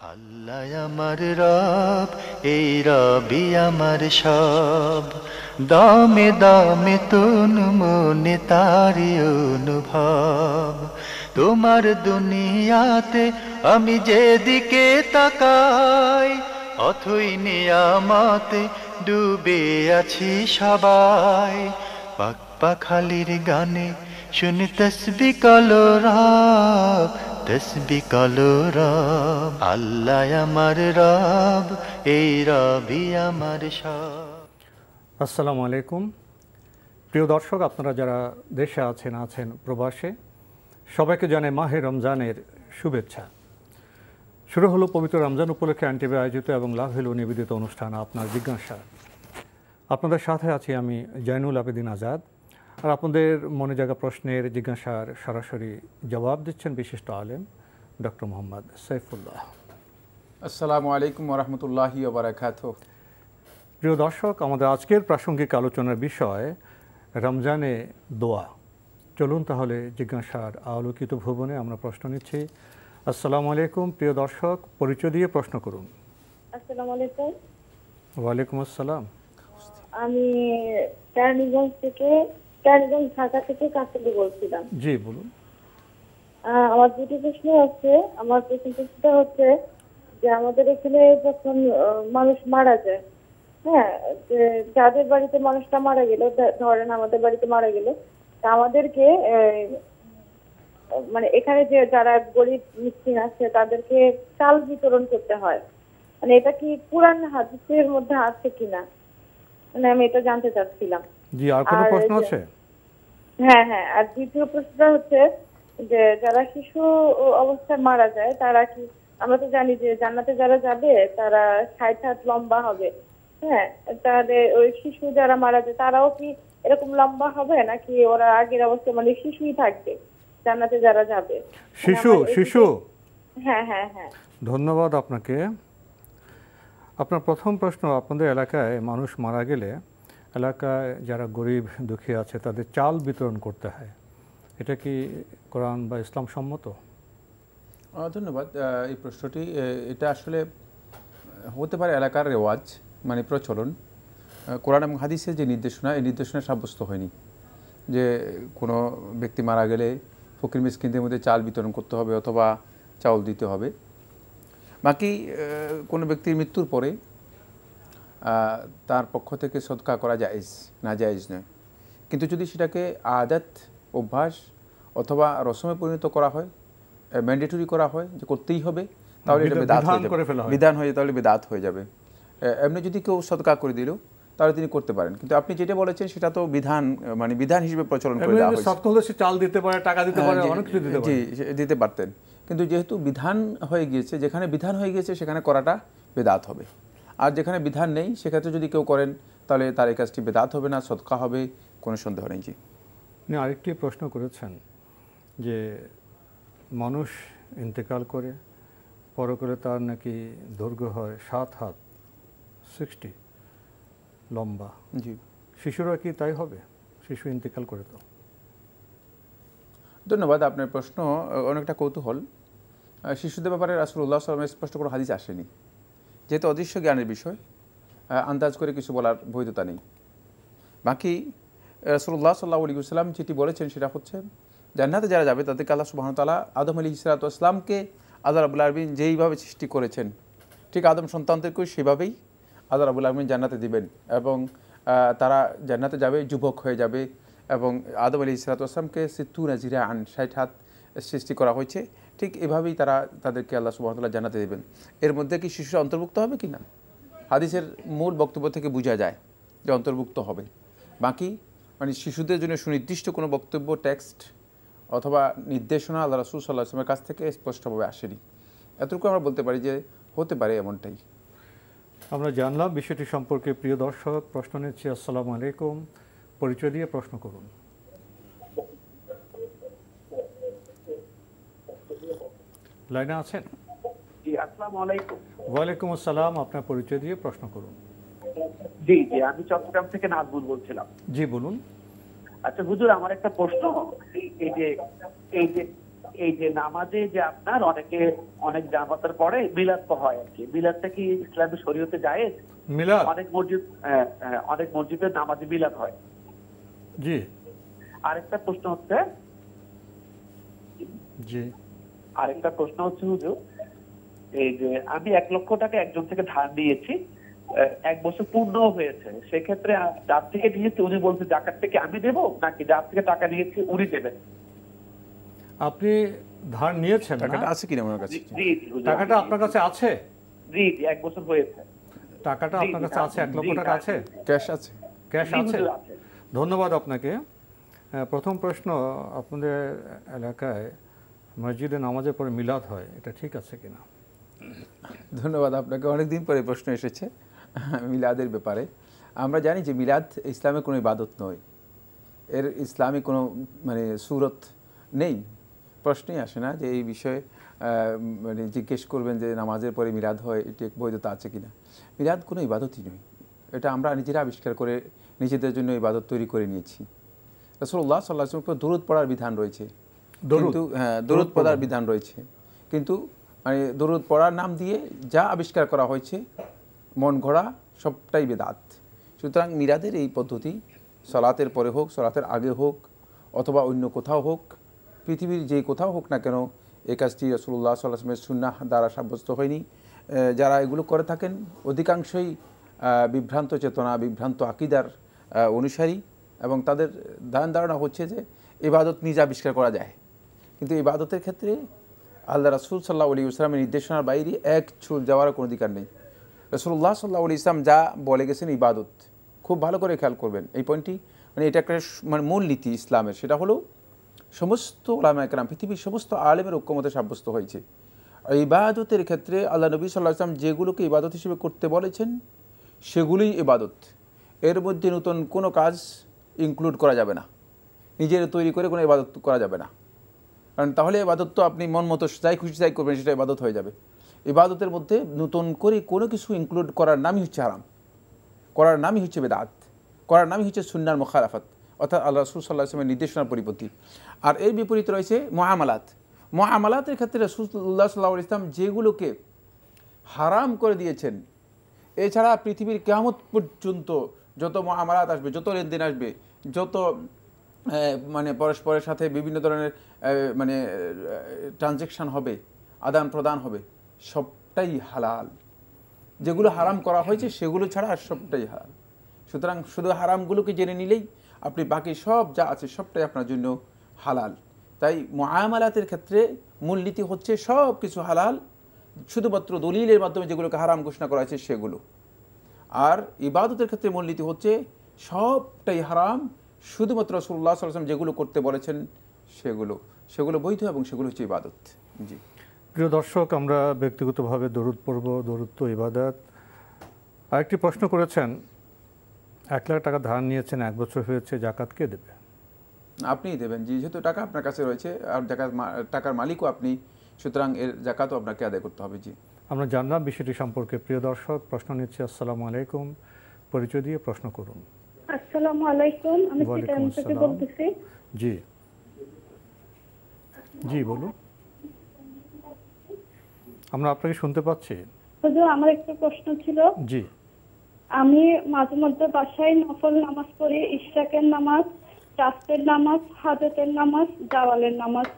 আল্লাহ আমার রব, এই রবি আমার সব। দামে দামে তুন মনে তারি অনুভব। তোমার দুনিয়াতে আমি যেদিকে তাকাই, অথই নিয়ামতে ডুবে আছি সবাই। পাক পাখালির গানে শুনি তসবি কলো রব, তসবি কলো রব। আল্লাহ আমার রব, এই রবি আমার সব। আসসালামু আলাইকুম প্রিয় দর্শক, আপনারা যারা দেশে আছেন প্রবাসে, সবাইকে জানাই মাহে রমজানের শুভেচ্ছা। শুরু হলো পবিত্র রমজান উপলক্ষে আনটিভি আয়োজিত এবং লাভেলু নিবেদিত অনুষ্ঠান আপনার জিজ্ঞাসা। আপনাদের সাথে আছি আমি জয়নুল আবেদিন আজাদ। আর আপনাদের মনে জাগা প্রশ্নের জিজ্ঞাসার সরাসরি জবাব দিচ্ছেন বিশিষ্ট আলেম ডক্টর মোহাম্মদ সাইফুল্লাহ। আসসালামু আলাইকুম ওয়া রাহমাতুল্লাহি ওয়া বারাকাতুহু। প্রিয় দর্শক, আমাদের আজকের প্রাসঙ্গিক আলোচনার বিষয় রমজানে দোয়া। চলুন তাহলে জিজ্ঞাসার আলোকিত ভুবনে আমরা প্রশ্ন নিচ্ছি। আসসালামু আলাইকুম প্রিয় দর্শক, পরিচয় দিয়ে প্রশ্ন করুন। আসসালামু আলাইকুম। ওয়ালাইকুম আসসালাম। আমি কেরানীগঞ্জ ঢাকা থেকে কাকলি বলছিলাম। জি বলুন। আমার দুটি প্রশ্ন আছে। আমার প্রথম প্রশ্নটা হচ্ছে যে আমাদের এখানে যখন মানুষ মারা যায়, হ্যাঁ, যে যাদের বাড়িতে মানুষটা মারা গেল, ধরেন আমাদের বাড়িতে মারা গেল, তা আমাদেরকে মানে এখানে যে যারা গরিব মিসকিন আছে তাদেরকে চাল বিতরণ করতে হয়। মানে এটা কি কুরআন হাদিসের মধ্যে আছে কিনা, মানে আমি এটা জানতে চাচ্ছিলাম। জি, আর কোনো প্রশ্ন আছে? হ্যাঁ হ্যাঁ, আর দ্বিতীয় প্রশ্নটা হচ্ছে যে যারা শিশু অবস্থায় মারা যায় তারা কি, আমরা তো জানি যে জান্নাতে যারা যাবে তারা ৬০ হাত লম্বা হবে, হ্যাঁ, তাহলে ওই শিশু যারা মারা যায় তারাও কি এরকম লম্বা হবে, নাকি ওরা আগের অবস্থায় মানে শিশুই থাকবে জান্নাতে যারা যাবে? শিশু। হ্যাঁ হ্যাঁ হ্যাঁ, ধন্যবাদ আপনাকে। আপনার প্রথম প্রশ্ন, আপনাদের এলাকায় মানুষ মারা গেলে এলাকায় যারা গরিব দুঃখী আছে তাদের চাল বিতরণ করতে হয়, এটা কি কোরআন বা ইসলাম সম্মত? ধন্যবাদ এই প্রশ্নটি। এটা আসলে হতে পারে এলাকার রেওয়াজ, মানে প্রচলন। কোরআন এবং হাদিসের যে নির্দেশনা, এই নির্দেশনা সাব্যস্ত হয়নি যে কোনো ব্যক্তি মারা গেলে ফকির মিসকিনদের মধ্যে চাল বিতরণ করতে হবে অথবা চাউল দিতে হবে। বাকি কোনো ব্যক্তির মৃত্যুর পরে তার পক্ষ থেকে সদকা করা জায়েজ, না জায়েজ নয়। কিন্তু যদি সেটাকে আদাত, অভ্যাস অথবা রসমে পরিণত করা হয়, ম্যান্ডেটরি করা হয় যে করতেই হবে, তাহলে এটা বিদআত হয়ে যাবে। বিধান হয়ে তাহলে বিদআত হয়ে যাবে। এমনি যদি কেউ সদকা করে দিল তাহলে তিনি করতে পারেন। কিন্তু আপনি যেটা বলেছেন সেটা তো বিধান, মানে বিধান হিসেবে প্রচলন করে দেওয়া হয়েছে। চাল দিতে পারে, টাকা দিতে পারে, অনেক কিছু দিতে পারে। জি, দিতে পারতেন। কিন্তু যেহেতু বিধান হয়ে গিয়েছে, যেখানে বিধান হয়ে গিয়েছে সেখানে করাটা বিদআত হবে। আর যেখানে বিধান নেই সেক্ষেত্রে যদি কেউ করেন তাহলে তার এই কাজটি বিদআত হবে না, সদকা হবে, কোনো সন্দেহ নেই। জি, আরেকটি প্রশ্ন করেছেন যে মানুষ ইন্তেকাল করে, পরকালে তার নাকি দৈর্ঘ্য হয় ৭ হাত, 60 লম্বা। জি, শিশুরা কি তাই হবে? শিশু ইন্তেকাল করে তো। ধন্যবাদ। আপনার প্রশ্ন অনেকটা কৌতূহল। শিশুদের ব্যাপারে রাসূলুল্লাহ সাল্লাল্লাহু আলাইহি ওয়াসাল্লাম স্পষ্ট কোনো হাদিস আসেনি। যেহেতু অদৃশ্য জ্ঞানের বিষয়, আন্দাজ করে কিছু বলার বৈধতা নেই। বাকি রাসূলুল্লাহ সাল্লাল্লাহু আলাইহি ওয়াসাল্লাম যেটি বলেছেন সেটা হচ্ছে জান্নাতে যারা যাবে তাদেরকে আল্লাহ সুবহানাহু ওয়া তাআলা আদম আলাইহিস সালাতু ওয়াস সালামকে আল্লাহ রাব্বুল আলামিন যেইভাবে সৃষ্টি করেছেন ঠিক আদম সন্তানদেরকেও সেভাবেই আল্লাহ রাব্বুল আলামিন জান্নাতে দিবেন এবং তারা জান্নাতে যাবে, যুবক হয়ে যাবে। এবং আদম আলাইহিস সালাতু ওয়াস সালামকে ৬০ জিরাআন ৬০ হাত সৃষ্টি করা হয়েছে, ঠিক এভাবেই তাদেরকে আল্লাহ সুবহানাহু ওয়া তাআলা জান্নাতে দেবেন। এর মধ্যে কি শিশুরা অন্তর্ভুক্ত হবে কি না, হাদিসের মূল বক্তব্য থেকে বোঝা যায় যে অন্তর্ভুক্ত হবে। বাকি মানে শিশুদের জন্য সুনির্দিষ্ট কোনো বক্তব্য, টেক্সট অথবা নির্দেশনা আল্লাহ রাসূল সাল্লাল্লাহু আলাইহি ওয়াসাল্লামের কাছ থেকে স্পষ্টভাবে আসেনি। এতটুকু আমরা বলতে পারি যে হতে পারে এমনটাই। আমরা জানলাম বিষয়টি সম্পর্কে। প্রিয় দর্শক, প্রশ্ন নিচ্ছি। আসসালামু আলাইকুম, পরিচয় দিয়ে প্রশ্ন করুন। লাইনে আছেন? জি, আসসালামু আলাইকুম। ওয়ালাইকুম আসসালাম, আপনার পরিচয় দিয়ে প্রশ্ন করুন। জি জি, আমি চট্টগ্রাম থেকে নাজবুল বলছিলাম। জি বলুন। আচ্ছা হুজুর, আমার একটা প্রশ্ন। এই যে এই যে নামাজে যে আপনার অনেক জামাতের পরে মিলাদ হয় আর কি, মিলাদটা কি ইসলামী শরীয়তে জায়েজ? মিলাদ অনেক মসজিদে নামাজে মিলাদ হয়। জি আরেকটা প্রশ্ন হচ্ছে জি হুজুর, এই যে আমি 1 লক্ষ টাকা একজন থেকে ধার নিয়েছি, 1 বছর পূর্ণ হয়েছে, সেক্ষেত্রে যার থেকে নিয়েছি উনি বলছে জাকাত থেকে আমি দেবো নাকি যার থেকে টাকা নিয়েছি উনি দেবেন? আপনি ধার নিয়েছেন না? টাকাটা আছে কিনা আমার কাছে? জি হুজুর, টাকাটা আপনার কাছে আছে? জি 1 বছর হয়েছে। টাকাটা আপনার কাছে আছে? 1 লক্ষ টাকা আছে? ক্যাশ আছে? ক্যাশ জি আছে? হুজুর, আছে। ধন্যবাদ আপনাকে। প্রথম প্রশ্ন, আপনাদের এলাকায় মসজিদে নামাজের পরে মিলাদ হয়, এটা ঠিক আছে কিনা? ধন্যবাদ আপনাকে। অনেকদিন পরে প্রশ্ন এসেছে মিলাদের ব্যাপারে। আমরা জানি যে মিলাদ ইসলামের কোনো ইবাদত নয়, এর ইসলামী কোনো মানে সুরত নেই, প্রশ্নই আসে না যে এই বিষয়ে মানে জিজ্ঞেস করবেন যে নামাজের পরে মিলাদ হয়, এটি বৈধতা আছে কিনা। মিলাদ কোনো ইবাদতই নয়, এটা আমরা নিজেরা আবিষ্কার করে নিজেদের জন্য ইবাদত তৈরি করে নিয়েছি। রাসূলুল্লাহ সাল্লাল্লাহু আলাইহি ওয়াসাল্লামের উপর দরুদ পড়ার বিধান রয়েছে, কিন্তু দরুদ পড়ার বিধান রয়েছে, কিন্তু মানে দরুদ পড়ার নাম দিয়ে যা আবিষ্কার করা হয়েছে মন গড়া সবটাই বেদাত। সুতরাং মিলাদের এই পদ্ধতি সালাতের পরে হোক, সালাতের আগে হোক, অথবা অন্য কোথাও হোক, পৃথিবীর যে কোথাও হোক না কেন, এই কাজটি রাসূলুল্লাহ সাল্লাল্লাহু আলাইহি ওয়াসাল্লামের সুন্নাহ দ্বারা সাব্যস্ত হয়নি। যারা এগুলো করে থাকেন অধিকাংশই বিভ্রান্ত চেতনা, বিভ্রান্ত আকীদার অনুসারী, এবং তাদের ধ্যান ধারণা হচ্ছে যে ইবাদত নিজে আবিষ্কার করা যায়, কিন্তু ইবাদতের ক্ষেত্রে আল্লাহ রাসূল সাল্লাল্লাহু আলাইহি ওয়াসাল্লামের নির্দেশনার বাইরে এক চুল যাওয়ার কোনো অধিকার নেই। রাসূলুল্লাহ সাল্লাল্লাহু আলাইহি ওয়াসাল্লাম যা বলে গেছেন ইবাদত, খুব ভালো করে খেয়াল করবেন এই পয়েন্টটি, মানে এটা একটা মানে মূল নীতি ইসলামের, সেটা হলো সমস্ত উলামায়ে কেরাম, পৃথিবীর সমস্ত আলেমের ঐক্যমতে সাব্যস্ত হয়েছে ইবাদতের ক্ষেত্রে আল্লাহ নবী সাল্লাল্লাহু আলাইহি ওয়াসাল্লাম যেগুলোকে ইবাদত হিসেবে করতে বলেছেন সেগুলোই ইবাদত, এর মধ্যে নতুন কোনো কাজ ইনক্লুড করা যাবে না, নিজের তৈরি করে কোনো ইবাদত করা যাবে না, কারণ তাহলে ইবাদত তো আপনি মন মতো যাই খুশি যাই করবেন, সেটা ইবাদত হয়ে যাবে। ইবাদতের মধ্যে নতুন করে কোনো কিছু ইনক্লুড করার নামই হচ্ছে হারাম, করার নামই হচ্ছে বেদাত, করার নামই হচ্ছে সুন্নাহর মুখালাফাত, অর্থাৎ আল্লাহ রাসূল সাল্লাল্লাহু আলাইহি ওয়াসাল্লামের নির্দেশনার পরিপন্থী। আর এর বিপরীত রয়েছে মুআমালাতের ক্ষেত্রে রাসূলুল্লাহ সাল্লাল্লাহু আলাইহি ওয়াসাল্লাম যেগুলোকে হারাম করে দিয়েছেন, এছাড়া পৃথিবীর কিয়ামত পর্যন্ত যত মুআমালাত আসবে, যত লেনদেন আসবে, যত মানে পরস্পরের সাথে বিভিন্ন ধরনের মানে ট্রানজ্যাকশন হবে, আদান প্রদান হবে, সবটাই হালাল। যেগুলো হারাম করা হয়েছে সেগুলো ছাড়া আর সবটাই হালাল। সুতরাং শুধু হারামগুলোকে জেনে নিলেই আপনি বাকি সব যা আছে সবটাই আপনার জন্য হালাল। তাই মুআমালাতের ক্ষেত্রে মূলনীতি হচ্ছে সব কিছু হালাল, শুধুমাত্র দলিলের মাধ্যমে যেগুলোকে হারাম ঘোষণা করা হয়েছে সেগুলো। আর ইবাদতের ক্ষেত্রে মূলনীতি হচ্ছে সবটাই হারাম, শুধুমাত্র রাসূলুল্লাহ সাল্লাল্লাহু আলাইহি ওয়াসাল্লাম যেগুলো করতে বলেছেন সেগুলো বৈধ, এবং সেগুলো হচ্ছে ইবাদত। জি প্রিয় দর্শক, আমরা ব্যক্তিগতভাবে দরুদ পড়ব, দরুদ তো ইবাদত। আরেকটি প্রশ্ন করেছেন, 1 লাখ টাকা ধার নিয়েছেন, 1 বছর হয়েছে, জাকাত কে দেবে? আপনিই দেবেন, যেহেতু টাকা আপনার কাছে রয়েছে আর টাকার মালিকও আপনি, সুতরাং এর জাকাতও আপনাকে আদায় করতে হবে। জি আমরা জানলাম বিষয়টি সম্পর্কে। প্রিয় দর্শক, প্রশ্ন নিচ্ছি। আসসালামু আলাইকুম, পরিচয় দিয়ে প্রশ্ন করুন। আসসালামু আলাইকুম, আমি ওয়ালাইকুম চিটাগাং থেকে আসসালাম। বলতেছি। জি জি বলুন, আমরা আপনাকে শুনতে পাচ্ছি। হুজুর, আমার একটা প্রশ্ন ছিল। জি আমি মাঝে মধ্যে বাসায় নফল নামাজ পড়ি, ইশরাকের নামাজ, রাতের নামাজ, হাজতের নামাজ, জাওয়ালের নামাজ।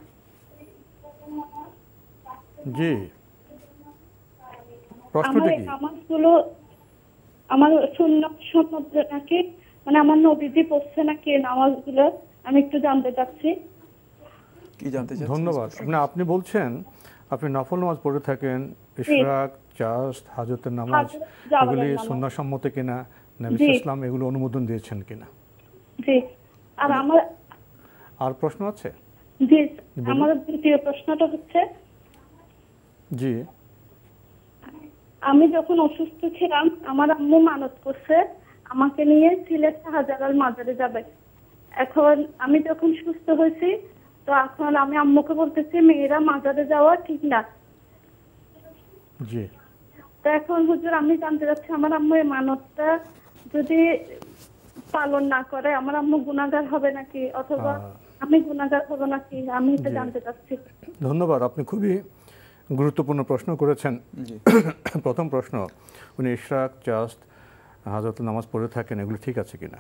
জি আমার প্রশ্নটা এই কি? নামাজগুলো আমার সুন্নত নাকি, মানে আমার নবীজি পড়ছে নাকি এই নামাজগুলো, আমি একটু জানতে চাচ্ছি। কি জানতে চাচ্ছেন? ধন্যবাদ। আপনি বলছেন আপনি নফল নামাজ পড়ে থাকেন, ইশরাক, চাস্ত, হাজতের নামাজ, এগুলি সুন্নাহসম্মত কিনা, নবী সাল্লাল্লাহু আলাইহি ওয়াসাল্লাম এগুলো অনুমোদন দিয়েছেন কিনা? জি। আর আমার আর প্রশ্ন আছে? জি, আমার দ্বিতীয় প্রশ্নটা হচ্ছে, জি আমি যখন অসুস্থ ছিলাম আমার আম্মু মানত করছে আমাকে নিয়ে সিলেট শাহজালাল মাজারে যাবে। এখন আমি যখন সুস্থ হয়েছি, তো এখন আমি আম্মুকে বলতেছি মেয়েরা মাজারে যাওয়া ঠিক না। জি তো এখন হুজুর আমি জানতে চাচ্ছি, আমার আম্মু এই মানতটা যদি পালন না করে আমার আম্মু গুনাহগার হবে নাকি, অথবা আমি গুনাহগার হব নাকি, আমি এটা জানতে চাচ্ছি। ধন্যবাদ, আপনি খুবই গুরুত্বপূর্ণ প্রশ্ন করেছেন। জি প্রথম প্রশ্ন, উনি ইশরাক, চাস্ত, হাজরাতুল নামাজ পড়ে থাকেন, এগুলো ঠিক আছে কিনা?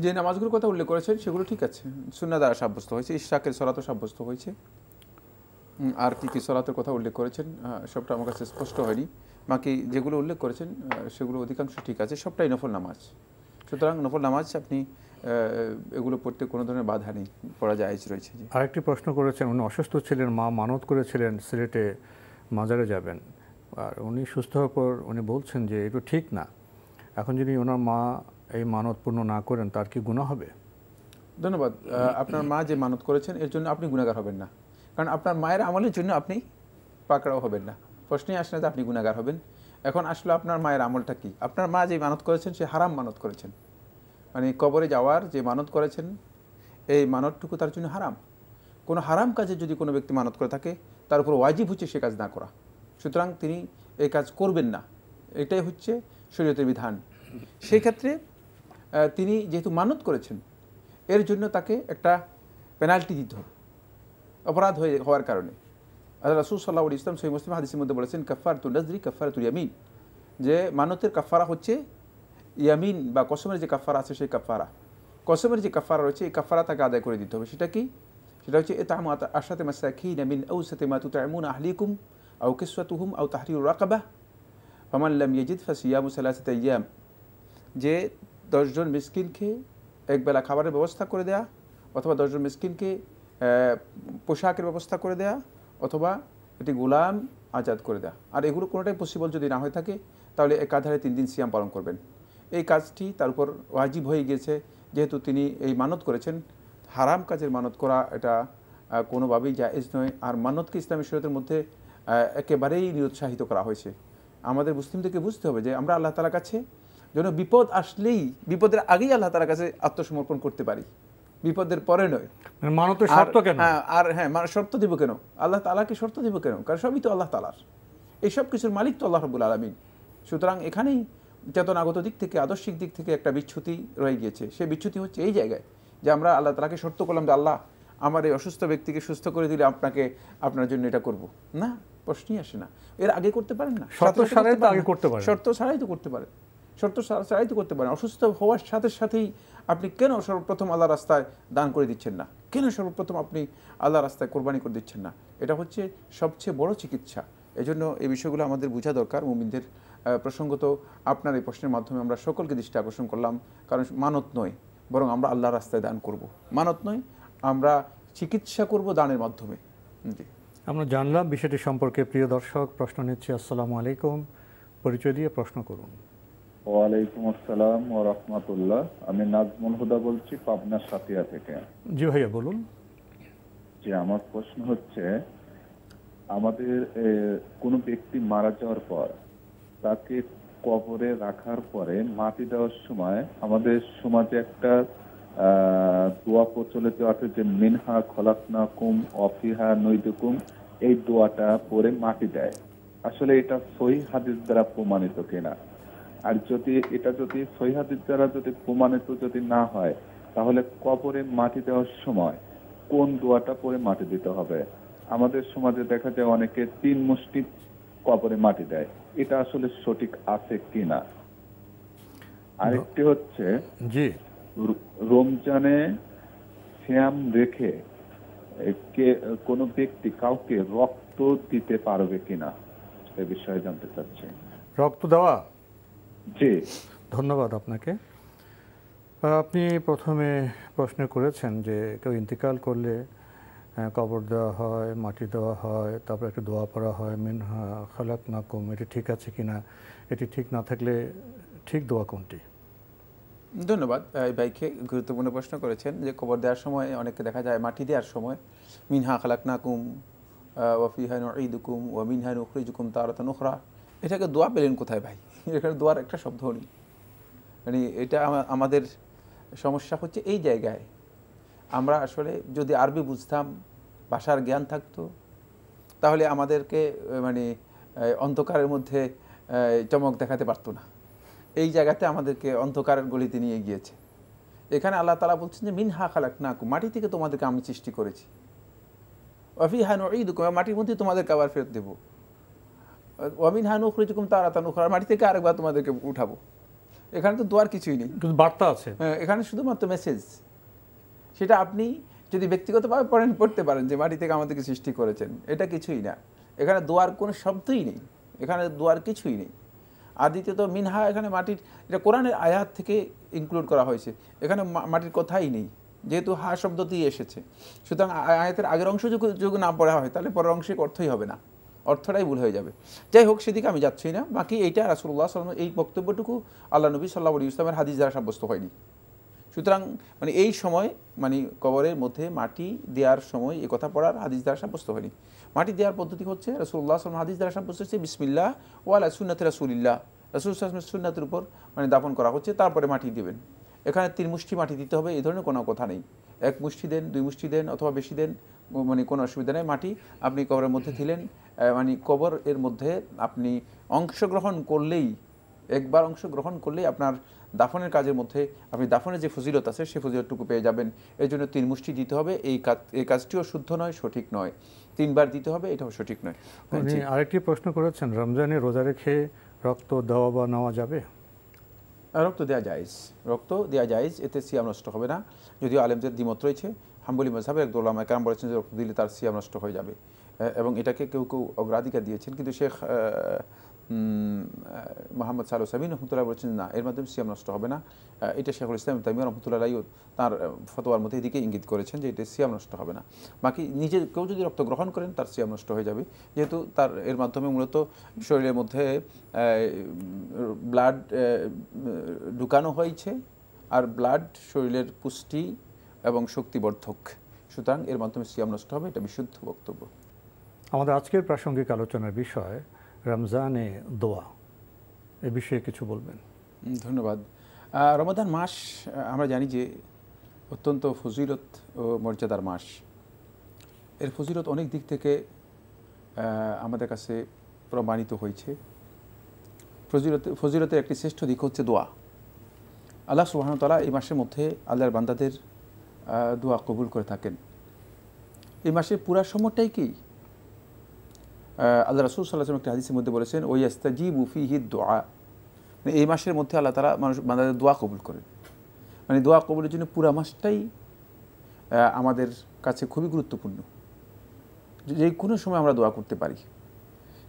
যে নামাজগুলোর কথা উল্লেখ করেছেন সেগুলো ঠিক আছে, সুন্নাহ দ্বারা সাব্যস্ত হয়েছে, ইশরাকের সলাতও সাব্যস্ত হয়েছে। আর কি কি সলাতের কথা উল্লেখ করেছেন সবটা আমার কাছে স্পষ্ট হয়নি, বাকি যেগুলো উল্লেখ করেছেন সেগুলো অধিকাংশ ঠিক আছে, সবটাই নফল নামাজ। সুতরাং নফল নামাজ আপনি এগুলো পড়তে কোনো ধরনের বাধা নেই, পড়া জায়েজ রয়েছে। আরেকটি প্রশ্ন করেছেন, উনি অসুস্থ ছিলেন, মা মানত করেছিলেন সিলেটে মাজারে যাবেন, আর উনি সুস্থ হওয়ার পর উনি বলছেন যে এটা ঠিক না, এখন যদি ওনার মা এই মানত পূর্ণ না করেন তার কি গুনাহ হবে? ধন্যবাদ। আপনার মা যে মানত করেছেন এর জন্য আপনি গুনাহগার হবেন না, কারণ আপনার মায়ের আমলের জন্য আপনি পাকড়াও হবেন না, প্রশ্নই আসে না যে আপনি গুনাহগার হবেন। এখন আসলে আপনার মায়ের আমলটা কি? আপনার মা যে মানত করেছেন সে হারাম মানত করেছেন, মানে কবরে যাওয়ার যে মানত করেছেন এই মানতটুকু তার জন্য হারাম। কোনো হারাম কাজে যদি কোনো ব্যক্তি মানত করে থাকে তার উপর ওয়াজিব হচ্ছে সে কাজ না করা, সুতরাং তিনি এই কাজ করবেন না, এটাই হচ্ছে শরীয়তের বিধান। সেই ক্ষেত্রে তিনি যেহেতু মানত করেছেন এর জন্য তাকে একটা পেনাল্টি দিতে হবে, অপরাধ হওয়ার কারণে। রাসূল সাল্লাল্লাহু আলাইহি ওয়াসাল্লাম সহিহ মুসলিম হাদিসের মধ্যে বলেছেন কাফারাতুন নাযরি কাফারাতুল ইয়ামিন, যে মানতের কাফারা হচ্ছে ইয়ামিন বা কসমের যে কাফারা আছে সেই কাফারা। কসমের যে কাফারা রয়েছে এই কাফারা তাকে আদায় করে দিতে হবে। সেটা কি? সেটা হচ্ছে ইতআমু আশরাতি মাসাকিন মিন আওসাতি মা তুতঈমুনা আহলিকুম আও কিসওয়াতুহুম আও তাহরিরু রাকাবাহ ফামান লাম ইয়াজিদ ফাসিয়ামু সালাসাতি আইয়াম, যে 10 জন মিসকিনকে একবেলা খাবারের ব্যবস্থা করে দেয়া, অথবা 10 জন মিসকিনকে পোশাকের ব্যবস্থা করে দেয়া, অথবা একটি গোলাম আজাদ করে দেয়া। আর এগুলো কোনোটাই পসিবল যদি না হয়ে থাকে তাহলে একাধারে 3 দিন সিয়াম পালন করবেন। এই কাজটি তার উপর ওয়াজিব হয়ে গিয়েছে, যেহেতু তিনি এই মানত করেছেন। হারাম কাজের মানত করা এটা কোনোভাবেই জায়েজ নয়। আর মানতকে ইসলামী শরীয়তের মধ্যে একেবারেই নিরুৎসাহিত করা হয়েছে। আমাদের মুসলিমদেরকে বুঝতে হবে যে আমরা আল্লাহ তাআলার কাছে যেন বিপদ আসলেই, বিপদের আগেই আল্লাহ তাআলার কাছে আত্মসমর্পণ করতে পারি, বিপদের পরে নয়। মানতের শর্ত কেন? আর হ্যাঁ, শর্ত দিব কেন? আল্লাহ তাআলাকে শর্ত দিব কেন? কারণ সবই তো আল্লাহ তাআলার, এই সব কিছুর মালিক তো আল্লাহ রাব্বুল আলামিন। সুতরাং এখানেই চেতনাগত দিক থেকে, আদর্শিক দিক থেকে একটা বিচ্যুতি রয়ে গিয়েছে। সেই বিচ্যুতি হচ্ছে এই জায়গায় যে আমরা আল্লাহ তাআলাকে শর্ত করলাম যে আল্লাহ আমার এই অসুস্থ ব্যক্তিকে সুস্থ করে দিলে আপনার জন্য এটা করব না, প্রশ্নই আসে না। এর আগে করতে পারেন না, শর্ত ছাড়াই তো আগে করতে পারেন, শর্ত ছাড়াই তো করতে পারেন, শর্ত ছাড়াই তো করতে পারেন। অসুস্থ হওয়ার সাথে সাথেই আপনি কেন সর্বপ্রথম আল্লাহ রাস্তায় দান করে দিচ্ছেন না? কেন সর্বপ্রথম আপনি আল্লাহ রাস্তায় কোরবানি করে দিচ্ছেন না? এটা হচ্ছে সবচেয়ে বড় চিকিৎসা। এজন্য এই বিষয়গুলো আমাদের বোঝা দরকার মুমিনদের। প্রসঙ্গত আপনার এই প্রশ্নের মাধ্যমে আমরা সকলকে দৃষ্টি আকর্ষণ করলাম, কারণ মানত নয় বরং আমরা আল্লাহ রাস্তায় দান করব, মানত নয় আমরা চিকিৎসা করব দানের মাধ্যমে। জি, আমরা জানলাম বিষয়টি সম্পর্কে। প্রিয় দর্শক, প্রশ্ন নিচ্ছি। আসসালামু আলাইকুম, পরিচয় দিয়ে প্রশ্ন করুন। ওয়ালাইকুম আসসালাম ওয়া রাহমাতুল্লাহ। আমি নাজমুল হুদা বলছি পাবনা সাতিয়া থেকে। জি ভাইয়া বলুন। যে আমার প্রশ্ন হচ্ছে, আমাদের কোনো ব্যক্তি মারা যাওয়ার পর তাকে কবরে রাখার পরে মাটি দেওয়ার সময় আমাদের সমাজে একটা দোয়া প্রচলিত আছে যে মিনহা খলাকনাকুম ওয়া ফিহা নুইদুকুম, এই দোয়াটা পড়ে মাটি দেয়। আসলে এটা সহিহ হাদিস দ্বারা প্রমাণিত কিনা? আর যদি সহিহ হাদিস দ্বারা যদি প্রমাণিত যদি না হয় তাহলে কবরে মাটি দেওয়ার সময় কোন দোয়াটা পড়ে মাটি দিতে হবে? আমাদের সমাজে দেখা যায় অনেকে 3 মুষ্টি কবরে মাটি দেয়, এটা আসলে সঠিক আছে কিনা? আরেকটি হচ্ছে, জি, রমজানে সিয়াম রেখে কোনো ব্যক্তি কাউকে রক্ত দিতে পারবে কিনা এ বিষয়ে জানতে চাচ্ছি। রক্ত দেওয়া? জি, ধন্যবাদ আপনাকে। আপনি প্রথমে প্রশ্ন করেছেন যে কেউ ইন্তেকাল করলে কবর দেওয়া হয়, মাটি দেওয়া হয়, তারপর একটা দোয়া পড়া হয় মিনহা খালাকনাকুম, এটি ঠিক আছে কিনা? এটি ঠিক না থাকলে ঠিক দোয়া কোনটি? ধন্যবাদ। এই ভাইকে গুরুত্বপূর্ণ প্রশ্ন করেছেন যে কবর দেওয়ার সময় অনেকে দেখা যায় মাটি দেওয়ার সময় মিনহা খালাকনাকুম ওয়া ফিহা নুঈদুকুম ওয়া মিনহা নুখরিজুকুম তারাতান উখরা, এটাকে দোয়া পেলেন কোথায় ভাই? এখানে দোয়ার একটা শব্দও নেই। মানে এটা আমাদের সমস্যা হচ্ছে এই জায়গায়। আমরা আসলে যদি আরবি বুঝতাম, ভাষার জ্ঞান থাকতো, তাহলে আমাদেরকে মানে অন্ধকারের মধ্যে চমক দেখাতে পারতো না। এই জায়গাতে আমাদেরকে অন্ধকারের গলিতে নিয়ে গিয়েছে। এখানে আল্লাহ তাআলা বলছেন যে মিনহা খালাকনাকুম, মাটি থেকে তোমাদেরকে আমি সৃষ্টি করেছি, ওয়া ফিহা নুঈদুকুম, মাটির মধ্যে তোমাদেরকে আবার ফেরত দেবো, ওয়া মিনহা নুখরিজুকুম তারাতান উখরা, মাটি থেকে আরেকবার তোমাদেরকে উঠাবো। এখানে তো দোয়ার কিছুই নেই, কিন্তু বার্তা আছে। এখানে শুধুমাত্র মেসেজ। সেটা আপনি যদি ব্যক্তিগতভাবে পড়তে পারেন যে মাটি থেকে আমাদেরকে সৃষ্টি করেছেন, এটা কিছুই না। এখানে দোয়ার কোনো শব্দই নেই, এখানে দোয়ার কিছুই নেই। আর দ্বিতীয়ত মিনহা, এখানে মাটির, এটা কোরআনের আয়াত থেকে ইনক্লুড করা হয়েছে, এখানে মাটির কথাই নেই, যেহেতু হা শব্দতেই এসেছে। সুতরাং আয়াতের আগের অংশ যদি না পড়া হয় তাহলে পরের অংশে অর্থই হবে না, অর্থটাই ভুল হয়ে যাবে। যাই হোক, সেদিকে আমি যাচ্ছি না। বাকি এইটা রাসূলুল্লাহ সাল্লাল্লাহু আলাইহি ওয়াসাল্লাম এই বক্তব্যটুকু আল্লাহ নবী সাল্লাল্লাহু আলাইহি ওয়াসাল্লামের হাদিস দ্বারা সাব্যস্ত হয়নি। সুতরাং মানে এই সময় মানে কবরের মধ্যে মাটি দেওয়ার সময় এই কথা পড়ার হাদিস দ্বারা সাব্যস্ত হয়নি। মাটি দেওয়ার পদ্ধতি হচ্ছে রাসূলুল্লাহ সাল্লাল্লাহু আলাইহি ওয়াসাল্লাম হাদিস দ্বারা সাব্যস্ত হচ্ছে বিসমিল্লাহ ওয়া আলা সুন্নাতি রাসূলিল্লাহ, রাসূল সাল্লাল্লাহু আলাইহি ওয়াসাল্লামের সুন্নাতের উপর মানে দাফন করা হচ্ছে, তারপরে মাটি দেবেন। এখানে 3 মুষ্টি মাটি দিতে হবে এই ধরনের কোনো কথা নেই। 1 মুষ্টি দেন, 2 মুষ্টি দেন অথবা বেশি দেন, মানে কোনো অসুবিধা নেই। মাটি আপনি কবরের মধ্যে দিলেন, মানে কবর এর মধ্যে আপনি অংশগ্রহণ করলেই, একবার অংশগ্রহণ করলেই আপনার দাফনের কাজের মধ্যে আপনি দাফনের যে ফজিলত আছে সেই ফজিলতটুকু পেয়ে যাবেন। এই জন্য 3 মুষ্টি দিতে হবে। এই কাজটিও শুদ্ধ নয়, সঠিক নয়। 3 বার দিতে হবে, এটাও সঠিক নয়। উনি আরেকটি প্রশ্ন করেছেন, রমজানে রোজা রেখে রক্ত দেওয়া বা নেওয়া যাবে? রক্ত দেওয়া জায়েজ, রক্ত দেওয়া জায়েজ, এতে সিয়াম নষ্ট হবে না। যদিও আলেমদের দ্বিমত রয়েছে, হাম্বলি মাযহাবের একদল উলামা কেরাম বলেছেন যে রক্ত দিলে তার সিয়াম নষ্ট হয়ে যাবে, এবং এটাকে কেউ কেউ অগ্রাধিকার দিয়েছেন। কিন্তু শেখ মোহাম্মদ সালেহ সাবিন রহমতুল্লাহ বলেছেন না, এর মাধ্যমে সিয়াম নষ্ট হবে না। এটা শেখুল ইসলাম ইবনে তাইমিয়া রহমতুল্লাহ তার ফতোয়ার মধ্যে এদিকে ইঙ্গিত করেছেন যে এটা সিয়াম নষ্ট হবে না। বাকি নিজে কেউ যদি রক্ত গ্রহণ করেন তার সিয়াম নষ্ট হয়ে যাবে, যেহেতু তার এর মাধ্যমে মূলত শরীরের মধ্যে ব্লাড ঢুকানো হয়েছে, আর ব্লাড শরীরের পুষ্টি এবং শক্তিবর্ধক, সুতরাং এর মাধ্যমে সিয়াম নষ্ট হবে, এটা বিশুদ্ধ বক্তব্য। আমাদের আজকের প্রাসঙ্গিক আলোচনার বিষয় রমজানে দোয়া, এ বিষয়ে কিছু বলবেন? ধন্যবাদ। রমাদান মাস আমরা জানি যে অত্যন্ত ফজিলত ও মর্যাদার মাস। এর ফজিলত অনেক দিক থেকে আমাদের কাছে প্রমাণিত হয়েছে। ফজিলতের একটি শ্রেষ্ঠ দিক হচ্ছে দোয়া। আল্লাহ সুবহানাহু ওয়া তাআলা এই মাসের মধ্যে আল্লাহর বান্দাদের দোয়া কবুল করে থাকেন। এই মাসের পুরা সময়টাই কি আল্লাহ রাসূল সাল্লাল্লাহু আলাইহি ওয়াসাল্লাম একটা হাদিসের মধ্যে বলেছেন ওয়াস্তাজিবু ফীহি দুআ, মানে এই মাসের মধ্যে আল্লাহ তাআলা বান্দাদের দোয়া কবুল করেন। মানে দোয়া কবুলের জন্য পুরা মাসটাই আমাদের কাছে খুবই গুরুত্বপূর্ণ। যে কোনো সময় আমরা দোয়া করতে পারি,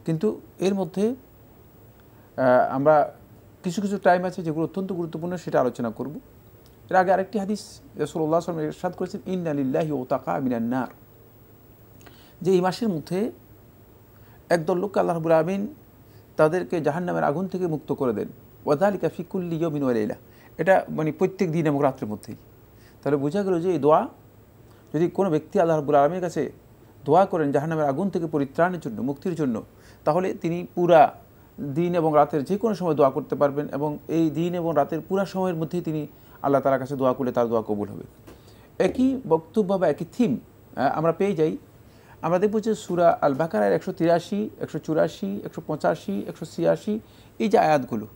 কিন্তু এর মধ্যে আমরা কিছু কিছু টাইম আছে যেগুলো অত্যন্ত গুরুত্বপূর্ণ, সেটা আলোচনা করব। এর আগে আরেকটি হাদিস রাসূলুল্লাহ সাল্লাল্লাহু আলাইহি ওয়াসাল্লাম ইরশাদ করেছেন ইন্না লিল্লাহি উতাকা মিনান নার, যে এই মাসের মধ্যে একদল লোককে আল্লাহ রাব্বুল আলামিন তাদেরকে জাহান্নামের আগুন থেকে মুক্ত করে দেন। ওয়াযালিকা ফি কুল্লি ইয়াউমিন ওয়া লাইলা, এটা মানে প্রত্যেক দিন এবং রাত্রের মধ্যেই। তাহলে বোঝা গেল যে এই দোয়া যদি কোনো ব্যক্তি আল্লাহ রাব্বুল আলামিনের কাছে দোয়া করেন জাহান্নামের আগুন থেকে পরিত্রাণের জন্য, মুক্তির জন্য, তাহলে তিনি পুরা দিন এবং রাতের যে কোনো সময় দোয়া করতে পারবেন, এবং এই দিন এবং রাতের পুরা সময়ের মধ্যেই তিনি আল্লাহ তাআলার কাছে দোয়া করলে তার দোয়া কবুল হবে। একই বক্তব্য বা একই থিম আমরা পেয়ে যাই। আমরা দেখব যে সূরা আল বাকারার 183, 184, 185, 186 এই যে আয়াতগুলো,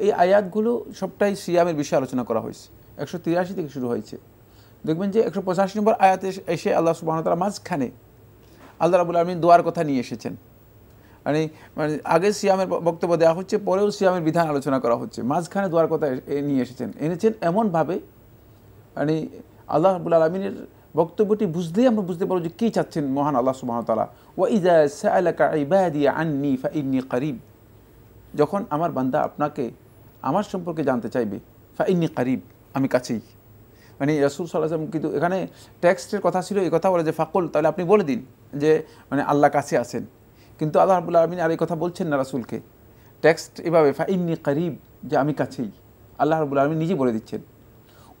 এই আয়াতগুলো সবটাই সিয়ামের বিষয়ে আলোচনা করা হয়েছে। 183 থেকে শুরু হয়েছে। দেখবেন যে 185 নম্বর আয়াতে এসে আল্লাহ সুবহানাহু ওয়া তাআলা মাঝখানে আল্লাহ রাব্বুল আলামিন দোয়ার কথা নিয়ে এসেছেন। মানে আগে সিয়ামের বক্তব্য দেওয়া হচ্ছে, পরেও সিয়ামের বিধান আলোচনা করা হচ্ছে, মাঝখানে দোয়ার কথা নিয়ে এনেছেন এমনভাবে মানে আল্লাহ রাব্বুল আলামিনের বক্তব্যটি বুঝলেই আমরা বুঝতে পারব যে কী চাচ্ছেন মহান আল্লাহ সুবহানাহু ওয়া তাআলা। ওয়া ইযা সাআলাকা ইবাদি আন্নী ফাইন্নী করিব, যখন আমার বান্দা আপনাকে আমার সম্পর্কে জানতে চাইবে, ফাইন্নী করিব, আমি কাছেই। মানে রাসূল সাল্লাল্লাহু আলাইহি ওয়াসাল্লাম কিন্তু এখানে টেক্সটের কথা ছিল এই কথা বলে যে ফাকুল, তাহলে আপনি বলে দিন যে মানে আল্লাহ কাছে আছেন, কিন্তু আল্লাহ রাব্বুল আলামিন আর এই কথা বলছেন না রাসূলকে। টেক্সট এভাবে ফাইন্নী করিব, যে আমি কাছেই, আল্লাহ রাব্বুল আলামিন নিজে বলে দিচ্ছেন।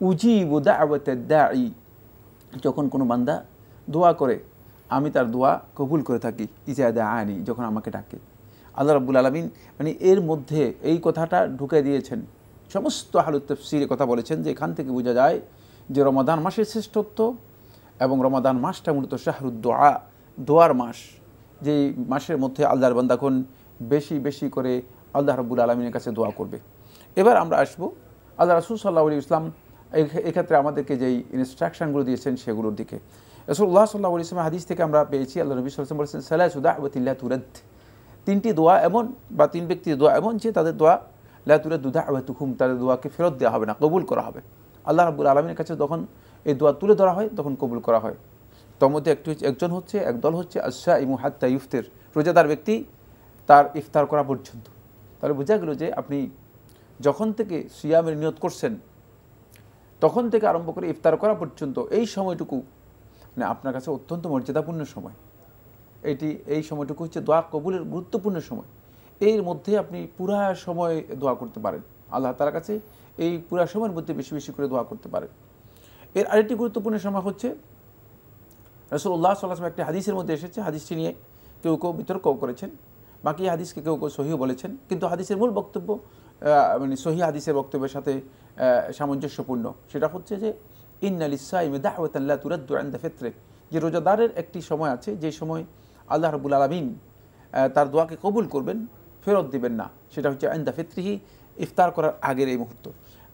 উজিবু দাওয়াতাদ দাঈ, যখন কোনো বান্দা দোয়া করে আমি তার দোয়া কবুল করে থাকি, ইজা দাআনি, যখন আমাকে ডাকে। আল্লাহ রাব্বুল আলামিন মানে এর মধ্যে এই কথাটা ঢুকে দিয়েছেন। সমস্ত আহলুত তাফসীর কথা বলেছেন যে এখান থেকে বোঝা যায় যে রমাদান মাসের শ্রেষ্ঠত্ব, এবং রমাদান মাসটা মূলত শাহরুদ দোয়া, দোয়ার মাস, যেই মাসের মধ্যে আল্লাহর বান্দাগণ বেশি বেশি করে আল্লাহ রাব্বুল আলামিনের কাছে দোয়া করবে। এবার আমরা আসবো আল্লাহ রাসূল সাল্লাল্লাহু আলাইহি ওয়াসাল্লাম এক্ষেত্রে আমাদেরকে যেই ইনস্ট্রাকশনগুলো দিয়েছেন সেগুলোর দিকে রাসূলুল্লাহ সাল্লাল্লাহু আলাইহি ওয়াসাল্লাম হাদিস থেকে আমরা পেয়েছি, আল্লাহ নবী সাল্লাল্লাহু আলাইহি ওয়াসাল্লাম বলেছেন সালাসু দাওয়াতিন লা তুরাদ, তিনটি দোয়া এমন বা তিন ব্যক্তির দোয়া এমন যে তাদের দোয়া লা তুরাদ্দু দাওয়াতুহুম, তাদের দোয়াকে ফেরত দেওয়া হবে না, কবুল করা হবে। আল্লাহ রাব্বুল আলামিনের কাছে যখন এই দোয়া তুলে ধরা হয় তখন কবুল করা হয়। তার মধ্যে একদল হচ্ছে আস-সাইমু হাত্তা ইফতির, রোজাদার ব্যক্তি তার ইফতার করা পর্যন্ত। তাহলে বোঝা গেল যে আপনি যখন থেকে সিয়ামের নিয়ত করছেন তখন থেকে আরম্ভ করে ইফতার করা পর্যন্ত এই সময়টুকু মানে আপনার কাছে অত্যন্ত মর্যাদাপূর্ণ সময়। এই সময়টুকু হচ্ছে দোয়া কবুলের গুরুত্বপূর্ণ সময়। এর মধ্যে আপনি পুরা সময় দোয়া করতে পারেন আল্লাহ তাআলার কাছে, এই পুরা সময়ের মধ্যে বেশি বেশি করে দোয়া করতে পারেন। এর আরেকটি গুরুত্বপূর্ণ সময় হচ্ছে রাসূলুল্লাহ সাল্লাল্লাহু আলাইহি ওয়াসাল্লাম একটি হাদিসের মধ্যে এসেছে, হাদিসটি নিয়ে কেউ কেউ বিতর্কও করেছেন, বাকি হাদিসকে কেউ কেউ সহিহ বলেছেন, কিন্তু হাদিসের মূল বক্তব্য মানে সহিহ হাদিসের বক্তব্যের সাথে সামঞ্জস্যপূর্ণ। সেটা হচ্ছে যে ইন্না লিস-সাইমি দাওয়াতান লা তুরাদ্দু ইনদা ফিত্রে, যে রোজাদারের একটি সময় আছে যে সময় আল্লাহ রাব্বুল আলামিন তার দোয়াকে কবুল করবেন, ফেরত দিবেন না। সেটা হচ্ছে ইনদা ফিত্রিহি, ইফতার করার আগের এই মুহূর্ত।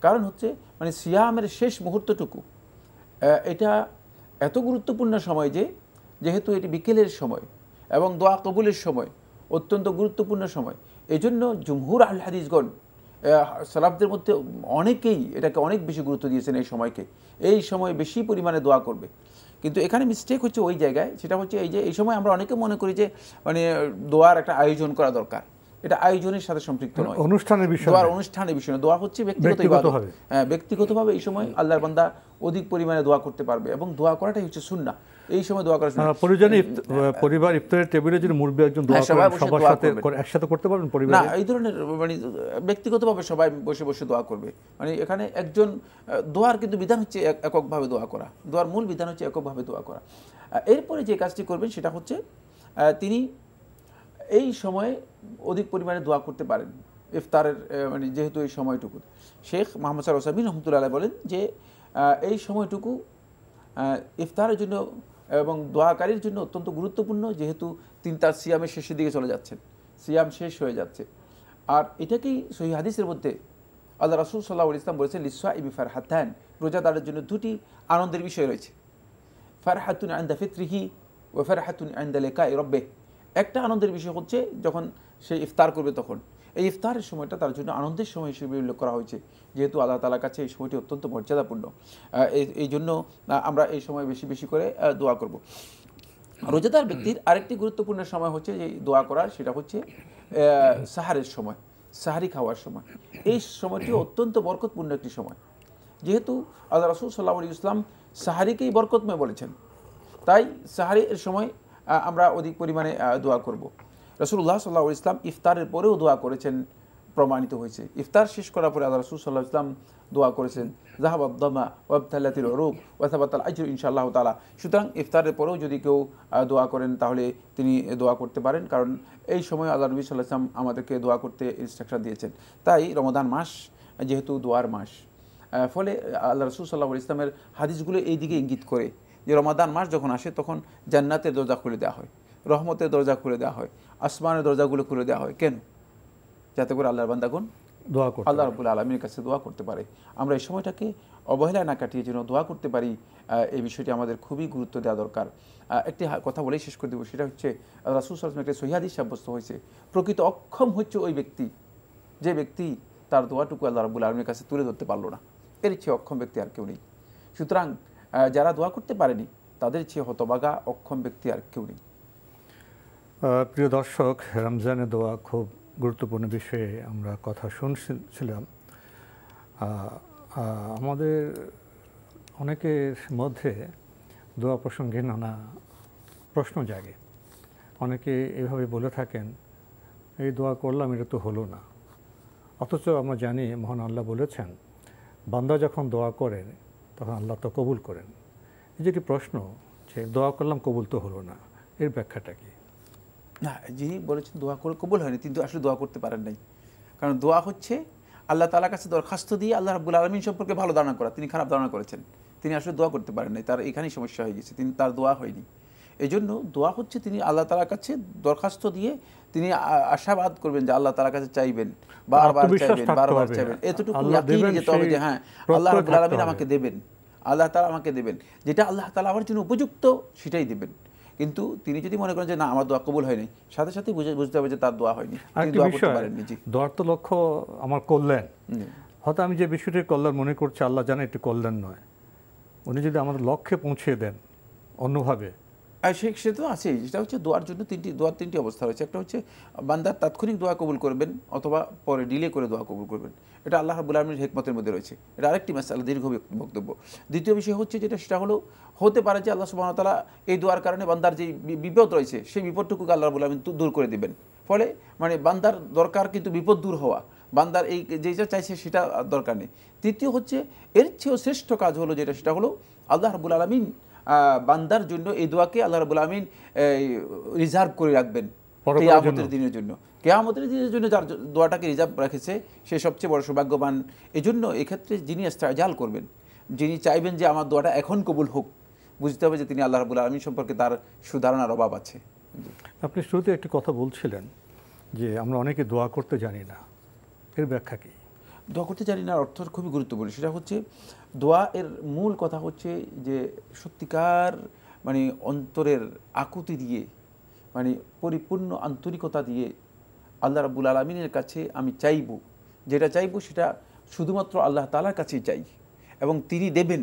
কারণ হচ্ছে মানে সিয়ামের শেষ মুহূর্তটুকু এটা এত গুরুত্বপূর্ণ সময় যে যেহেতু এটি বিকেলের সময় এবং দোয়া কবুলের সময়, অত্যন্ত গুরুত্বপূর্ণ সময়, এজন্য জুমহুর আল হাদিসগণ সালাফদের মধ্যে অনেকেই এটাকে অনেক বেশি গুরুত্ব দিয়েছেন এই সময়কে, এই সময় বেশি পরিমাণে দোয়া করবে। কিন্তু এখানে মিস্টেক হচ্ছে ওই জায়গায়, সেটা হচ্ছে এই সময় আমরা অনেকে মনে করি যে মানে দোয়ার একটা আয়োজন করা দরকার, এটা আয়োজনের সাথে সম্পৃক্ত নয়, অনুষ্ঠানের বিষয়, দোয়ার অনুষ্ঠানের বিষয় নয়। দোয়া হচ্ছে ব্যক্তিগতভাবে, ব্যক্তিগতভাবে এই সময় আল্লাহর বান্দা অধিক পরিমাণে দোয়া করতে পারবে এবং দোয়া করাটাই হচ্ছে সুন্নাহ। এই সময় দোয়া করা প্রয়োজনে পরিবার ইফতারের টেবিলে যদি মুরব্বি একজন দোয়া করেন সবার সাথে একসাথে করতে পারবেন পরিবার, না এই ধরনের মানে ব্যক্তিগতভাবে সবাই বসে বসে দোয়া করবে। মানে এখানে একজন দোয়ার কিন্তু বিধান হচ্ছে এককভাবে দোয়া করা, দোয়ার মূল বিধান হচ্ছে এককভাবে দোয়া করা। এরপরে যে কাজটি করবেন সেটা হচ্ছে তিনি এই সময়ে অধিক পরিমাণে দোয়া করতে পারেন ইফতারের মানে যেহেতু এই সময়টুকু। শেখ মোহাম্মদ সাল্লাল্লাহু আলাইহি রহমতুল্লাহ বলেন যে এই সময়টুকু ইফতারের জন্য এবং দোয়াকারীর জন্য অত্যন্ত গুরুত্বপূর্ণ, যেহেতু তিনি তার সিয়ামের শেষের দিকে চলে যাচ্ছেন, সিয়াম শেষ হয়ে যাচ্ছে। আর এটাকেই সহিহ হাদিসের মধ্যে আল্লাহ রাসূল সাল্লাল্লাহু আলাইহি ওয়াসাল্লাম বলেছেন লিস-সাইমি ফারহাতান, রোজাদারের জন্য দুটি আনন্দের বিষয় রয়েছে, ফারহাতুন ইনদা ফিত্রিহি ওয়া ফারহাতুন ইনদা লিকাই রাব্বিহ। একটা আনন্দের বিষয় হচ্ছে যখন সে ইফতার করবে তখন, এই ইফতারের সময়টা তার জন্য আনন্দের সময় হিসেবে উল্লেখ করা হয়েছে, যেহেতু আল্লাহ তাআলার কাছে এই সময়টি অত্যন্ত মর্যাদাপূর্ণ। এই জন্য আমরা এই সময় বেশি বেশি করে দোয়া করব। রোজাদার ব্যক্তির আরেকটি গুরুত্বপূর্ণ সময় হচ্ছে যে দোয়া করার, সেটা হচ্ছে সাহারের সময়, সাহারি খাওয়ার সময়। এই সময়টি অত্যন্ত বরকতপূর্ণ একটি সময়, যেহেতু আল্লাহ রাসূল সাল্লাল্লাহু আলাইহি ওয়াসাল্লাম সাহারিকেই বরকতময় বলেছেন, তাই সাহারির সময় আমরা অধিক পরিমাণে দোয়া করব। রাসূলুল্লাহ সাল্লাল্লাহু আলাইহি ওয়াসাল্লাম ইফতারের পরেও দোয়া করেছেন, প্রমাণিত হয়েছে। ইফতার শেষ করার পরে আল্লাহ রাসূল সাল্লাল্লাহু আলাইহি ওয়াসাল্লাম দোয়া করেছেন যাহাবাদ দামা ওয়াবতালাতিল উরুক ওয়া সাবাতাল আজরু ইনশাআল্লাহ তাআলা। সুতরাং ইফতারের পরেও যদি কেউ দোয়া করেন তাহলে তিনি দোয়া করতে পারেন, কারণ এই সময় আল্লাহ নবী সাল্লাল্লাহু আলাইহি ওয়াসাল্লাম আমাদেরকে দোয়া করতে ইনস্ট্রাকশন দিয়েছেন। তাই রমাদান মাস যেহেতু দোয়ার মাস, ফলে আল্লাহ রাসূল সাল্লাল্লাহু আলাইহি ওয়াসাল্লামের হাদিসগুলো এই দিকে ইঙ্গিত করে যে রমাদান মাস যখন আসে তখন জান্নাতের দরজা খুলে দেওয়া হয়, রহমতের দরজা খুলে দেওয়া হয়, আসমানের দরজাগুলো খুলে দেওয়া হয়। কেন? যাতে করে আল্লাহর বান্দাগণ দোয়া করতে, আল্লাহ রাব্বুল আলামিনের কাছে দোয়া করতে পারে। আমরা এই সময়টাকে অবহেলা না কাটিয়ে যেন দোয়া করতে পারি, এই বিষয়টি আমাদের খুবই গুরুত্ব দেওয়া দরকার। একটি কথা বলেই শেষ করে দেব, সেটা হচ্ছে রাসূল সাল্লাল্লাহু আলাইহি ওয়াসাল্লাম একটি সহিহ হাদিস সাব্যস্ত হয়েছে, প্রকৃত অক্ষম হচ্ছে ওই ব্যক্তি যে ব্যক্তি তার দোয়াটুকু আল্লাহ রাব্বুল আলামিনের কাছে তুলে ধরতে পারলো না। এর চেয়ে অক্ষম ব্যক্তি আর কেউ নেই। সুতরাং যারা দোয়া করতে পারেনি তাদের চেয়ে হতভাগা অক্ষম ব্যক্তি আর কেউ নেই। প্রিয় দর্শক, রমজানের দোয়া খুব গুরুত্বপূর্ণ বিষয়ে আমরা কথা শুনছিলাম। আমাদের অনেকের মধ্যে দোয়া প্রসঙ্গে নানা প্রশ্ন জাগে। অনেকে এভাবে বলে থাকেন, এই দোয়া করলাম এটা তো হলো না, অথচ আমরা জানি মহান আল্লাহ বলেছেন বান্দা যখন দোয়া করেন তখন আল্লাহ তো কবুল করেন। এই যে একটি প্রশ্ন যে দোয়া করলাম কবুল তো হলো না, এর ব্যাখ্যাটা কি? না, যিনি বলেছেন দোয়া করে কবুল হয়নি তিনি তো আসলে দোয়া করতে পারেন নাই। কারণ দোয়া হচ্ছে আল্লাহ তাআলার কাছে দরখাস্ত দিয়ে আল্লাহ রাব্বুল আলামিন সম্পর্কে ভালো ধারণা করা। তিনি খারাপ ধারণা করেছেন, তিনি আসলে দোয়া করতে পারেন নাই, তার এখানেই সমস্যা হয়ে গেছে, তার দোয়া হয়নি। এই জন্য দোয়া হচ্ছে তিনি আল্লাহ তাআলার কাছে দরখাস্ত দিয়ে তিনি আশাবাদ করবেন যে আল্লাহ তাআলার কাছে চাইবেন, বারবার চাইবেন, এতটুকু ইয়াকিন যেতে হবে যে হ্যাঁ আল্লাহ রাব্বুল আলামিন আমাকে দেবেন, আল্লাহ তাআলা আমাকে দেবেন, যেটা আল্লাহ তাআলা আমার জন্য উপযুক্ত সেটাই দেবেন। কিন্তু তিনি যদি মনে করেন যে না আমার দোয়া কবুল হয়নি, সাথে সাথে বুঝতে হবে যে তার দোয়া হয়নি, তিনি দোয়া করতে পারেননি। জি, দোয়ার তো লক্ষ্য আমার কল্যাণ, হয়তো আমি যে বিষয়টির কল্যাণ মনে করছি আল্লাহ জানে এটি কল্যাণ নয়, উনি যদি আমাদের লক্ষ্যে পৌঁছে দেন অন্যভাবে। আর সে তো আছেই, সেটা হচ্ছে দোয়ার জন্য তিনটি অবস্থা রয়েছে। একটা হচ্ছে বান্দার তাৎক্ষণিক দোয়া কবুল করবেন অথবা পরে ডিলে করে দোয়া কবুল করবেন, এটা আল্লাহ রাব্বুল আলামিনের হিকমতের মধ্যে রয়েছে, এটা আরেকটি মাসআলা, দীর্ঘ বক্তব্য। দ্বিতীয় বিষয় হচ্ছে সেটা হলো হতে পারে যে আল্লাহ সুবহানাহু ওয়া তাআলা এই দোয়ার কারণে বান্দার যে বিপদ রয়েছে সেই বিপদটুকু আল্লাহ রাব্বুল আলামিন দূর করে দিবেন, ফলে মানে বান্দার দরকার কিন্তু বিপদ দূর হওয়া, বান্দার এই যেটা চাইছে সেটা দরকার নেই। তৃতীয় হচ্ছে এর চেয়েও শ্রেষ্ঠ কাজ হলো সেটা হলো আল্লাহ রাব্বুল আলামিন বান্দার জন্য এই দোয়াকে আল্লাহ রাব্বুল আলামিন রিজার্ভ করে রাখবেন কিয়ামতের দিনের জন্য। কিয়ামতের দিনের জন্য যার দোয়াটাকে রিজার্ভ রেখেছে সে সবচেয়ে বড় সৌভাগ্যবান। এজন্য এক্ষেত্রে যিনি ইস্তেজাল করবেন, যিনি চাইবেন যে আমার দোয়াটা এখন কবুল হোক, বুঝতে হবে যে তিনি আল্লাহ রাব্বুল আলামিন সম্পর্কে তার সুধারণার অভাব আছে। আপনি শুরুতে একটি কথা বলছিলেন যে আমরা অনেকে দোয়া করতে জানি না, এর ব্যাখ্যা কি? দোয়া করতে জানি না অর্থ খুবই গুরুত্বপূর্ণ। সেটা হচ্ছে দোয়া এর মূল কথা হচ্ছে যে সত্যিকার মানে অন্তরের আকুতি দিয়ে, মানে পরিপূর্ণ আন্তরিকতা দিয়ে আল্লাহ রাব্বুল আলামিনের কাছে আমি চাইব, যেটা চাইব সেটা শুধুমাত্র আল্লাহ তাআলার কাছেই চাই এবং তিনি দেবেন,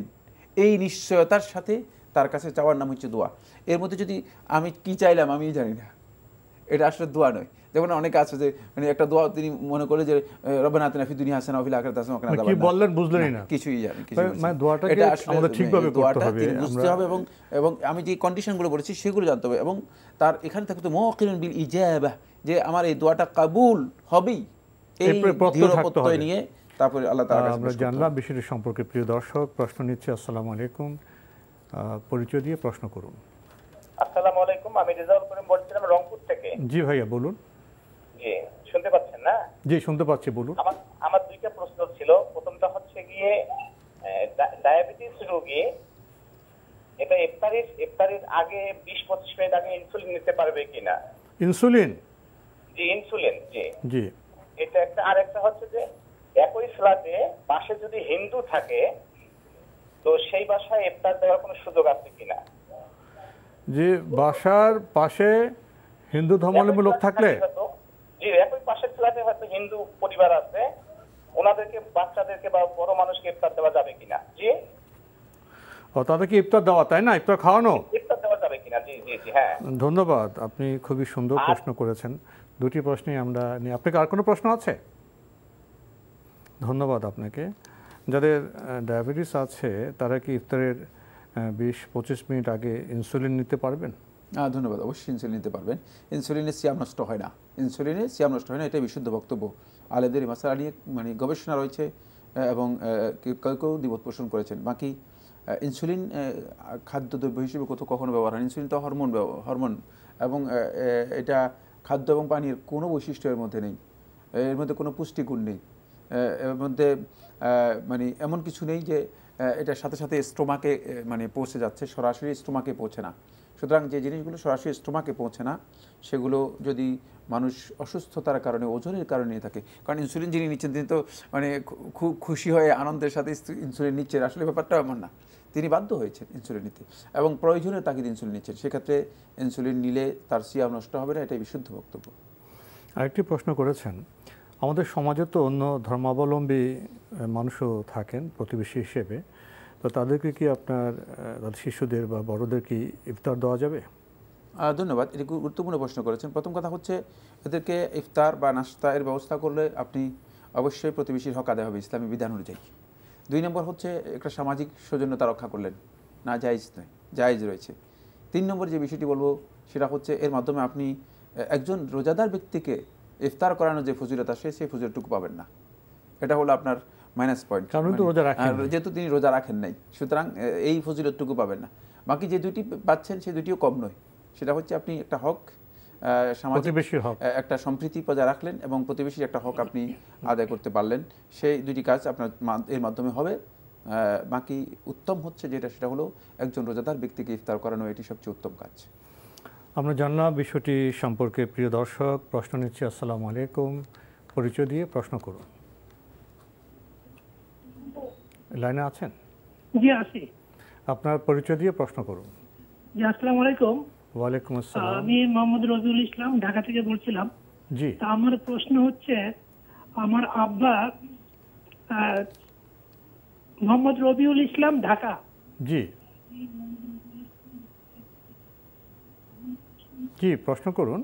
এই নিশ্চয়তার সাথে তার কাছে চাওয়ার নাম হচ্ছে দোয়া। এর মধ্যে যদি আমি কি চাইলাম আমি জানি না, এটা আসলে দোয়া নয়। যেমন অনেকে আছে যে মানে একটা দোয়া তিনি মনে করে যে রব্বানা আতিনা ফিদ দুনিয়া হাসানা ওয়া ফিল আখিরাতি হাসানা ওয়া কিনা আযাবান্নার, কি বললেন বুঝলেনই না, কিছুই জানেন, মানে দোয়াটাকে আমরা ঠিকভাবে করতে হবে, বুঝতে হবে এবং আমি যে কন্ডিশনগুলো বলেছি সেগুলো জানতে হবে এবং তার এখানে থাকতে মুওয়াক্কিলুন বিল ইজাবাহ, যে আমার এই দোয়াটা কবুল হবেই, এই দৃঢ় প্রত্যয় নিয়ে তারপরে আল্লাহ তাআলার কাছে আমরা জানলাম বিষয়টি সম্পর্কে। প্রিয় দর্শক, প্রশ্ন নিচ্ছে। আসসালামু আলাইকুম, পরিচয় দিয়ে প্রশ্ন করুন। আসসালামু আলাইকুম, আমি রেজাউল করিম বলছিলাম রংপুর থেকে। জি ভাইয়া বলুন। জি, শুনতে পাচ্ছেন না? জি শুনতে পাচ্ছি, বলুন। আমার দুইটা প্রশ্ন ছিল। প্রথমটা হচ্ছে গিয়ে ডায়াবেটিস রোগী এটা ইফতারির আগে 20-25 মিনিট আগে ইনসুলিন নিতে পারবে কিনা? ইনসুলিন? জি ইনসুলিন, জি জি। এটা একটা। আর একটা হচ্ছে যে একই ফ্ল্যাটে পাশে যদি হিন্দু থাকে তো সেই বাসায় ইফতার দেওয়ার কোনো সুযোগ আছে কিনা? যে বাসার পাশে হিন্দু ধর্মাবলম্বী লোক থাকলে, জি একই পাশের ফ্ল্যাটে হয়তো হিন্দু পরিবার আছে, ওনাদেরকে বাচ্চাদেরকে বা বড় মানুষকে ইফতার দেওয়া যাবে কিনা? জি। ও তাদেরকে ইফতার দেওয়া, তাই না? ইফতার খাওয়ানো, ইফতার দেওয়া যাবে কিনা? জি জি জি। হ্যাঁ ধন্যবাদ, আপনি খুবই সুন্দর প্রশ্ন করেছেন। দুটি প্রশ্নই আমরা নিয়ে, আপনাকে আর কোনো প্রশ্ন আছে? ধন্যবাদ আপনাকে। যাদের ডায়াবেটিস আছে তারা কি ইফতারের 20-25 মিনিট আগে ইনসুলিন নিতে পারবেন? ধন্যবাদ, অবশ্যই ইনসুলিন নিতে পারবেন। ইনসুলিনের সিয়াম নষ্ট হয় না, ইনসুলিনের সিয়াম নষ্ট হয় না, এটাই বিশুদ্ধ বক্তব্য। আলেমদের এই মাসআলা নিয়ে মানে গবেষণা রয়েছে এবং কেউ দ্বিমত পোষণ করেছেন। বাকি ইনসুলিন খাদ্যদ্রব্য হিসেবে কখনো ব্যবহার হয়। ইনসুলিন তো হরমোন এবং এটা খাদ্য এবং পানির কোনো বৈশিষ্ট্য এর মধ্যে নেই, এর মধ্যে কোনো পুষ্টিগুণ নেই, এর মধ্যে মানে এমন কিছু নেই যে এটার সাথে সাথে স্টোমাকে মানে পৌঁছে যাচ্ছে, সরাসরি স্টোমাকে পৌঁছে না। সুতরাং যে জিনিসগুলো সরাসরি স্টোমাকে পৌঁছে না সেগুলো যদি মানুষ অসুস্থতার কারণে, ওজনের কারণে নিয়ে থাকে, কারণ ইনসুলিন যিনি নিচ্ছেন তিনি তো মানে খুব খুশি হয়ে আনন্দের সাথে ইনসুলিন নিচ্ছেন, আসলে ব্যাপারটা এমন না। তিনি বাধ্য হয়েছেন ইনসুলিন নিতে এবং প্রয়োজনীয় তাগিদ ইনসুলিন নিচ্ছেন, সেক্ষেত্রে ইনসুলিন নিলে তার সিয়াম নষ্ট হবে না, এটাই বিশুদ্ধ বক্তব্য। আরেকটি প্রশ্ন করেছেন, আমাদের সমাজে তো অন্য ধর্মাবলম্বী মানুষও থাকেন প্রতিবেশী হিসেবে, তো তাদেরকে কি আপনার শিশুদের বা বড়দের কি ইফতার দেওয়া যাবে? ধন্যবাদ, এটি গুরুত্বপূর্ণ প্রশ্ন করেছেন। প্রথম কথা হচ্ছে এদেরকে ইফতার বা নাস্তা এর ব্যবস্থা করলে আপনি অবশ্যই প্রতিবেশীর হক আদায় হবে ইসলামী বিধান অনুযায়ী। 2 নম্বর হচ্ছে একটা সামাজিক সৌজন্যতা রক্ষা করলেন, না জায়েজ নয়, জায়েজ রয়েছে। 3 নম্বর যে বিষয়টি বলবো সেটা হচ্ছে এর মাধ্যমে আপনি একজন রোজাদার ব্যক্তিকে ইফতার করানোর যে ফজিলত আছে সেই ফজিলতটুকু পাবেন না, এটা হলো আপনার মাইনাস পয়েন্ট, যেহেতু তিনি রোজা রাখেন নাই, সুতরাং এই ফজিলতটুকু পাবেন না। বাকি যে দুটি পাচ্ছেন সেই দুটিও কম নয়, সেটা হচ্ছে আপনি একটা হক, সামাজিক একটা সম্প্রীতি বজায় রাখলেন এবং প্রতিবেশীর একটা হক আপনি আদায় করতে পারলেন, সেই দুটি কাজ আপনার এর মাধ্যমে হবে। বাকি উত্তম হচ্ছে যেটা, সেটা হলো একজন রোজাদার ব্যক্তিকে ইফতার করানো, এটি সবচেয়ে উত্তম কাজ। আমরা জানলাম বিষয়টি সম্পর্কে। প্রিয় দর্শক, প্রশ্ন নিচ্ছি। আসসালামু আলাইকুম, পরিচয় দিয়ে প্রশ্ন করুন। লাইনে আছেন? জি আছি। আপনার পরিচয় দিয়ে প্রশ্ন করুন। জি আসসালামু আলাইকুম। ওয়ালাইকুম আসসালাম। আমি মোহাম্মদ রবিউল ইসলাম, ঢাকা থেকে বলছিলাম। জি। তা আমার প্রশ্ন হচ্ছে, আমার আব্বা মোহাম্মদ রবিউল ইসলাম, ঢাকা। জি জি, প্রশ্ন করুন।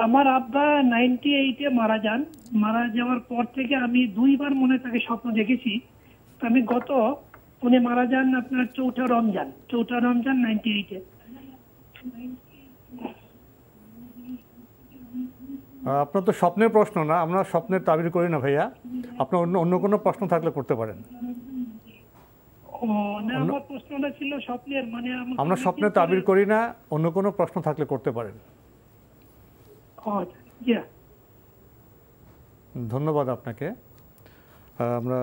আমার আব্বা 98-এ মারা যান। মারা যাওয়ার পর থেকে আমি 2বার মনে তাকে স্বপ্ন দেখেছি। আমি উনি মারা যান আপনার 4ঠা রমজান 98-এ। আপনার তো স্বপ্নের প্রশ্ন না, আমরা স্বপ্নের তাবির করি না ভাইয়া। আপনার অন্য কোনো প্রশ্ন থাকলে করতে পারেন। আমার প্রশ্নটা ছিল স্বপ্নের, মানে আমরা স্বপ্নের তাবির করি না, অন্য কোনো প্রশ্ন থাকলে করতে পারেন। ধন্যবাদ আপনাকে। আমরা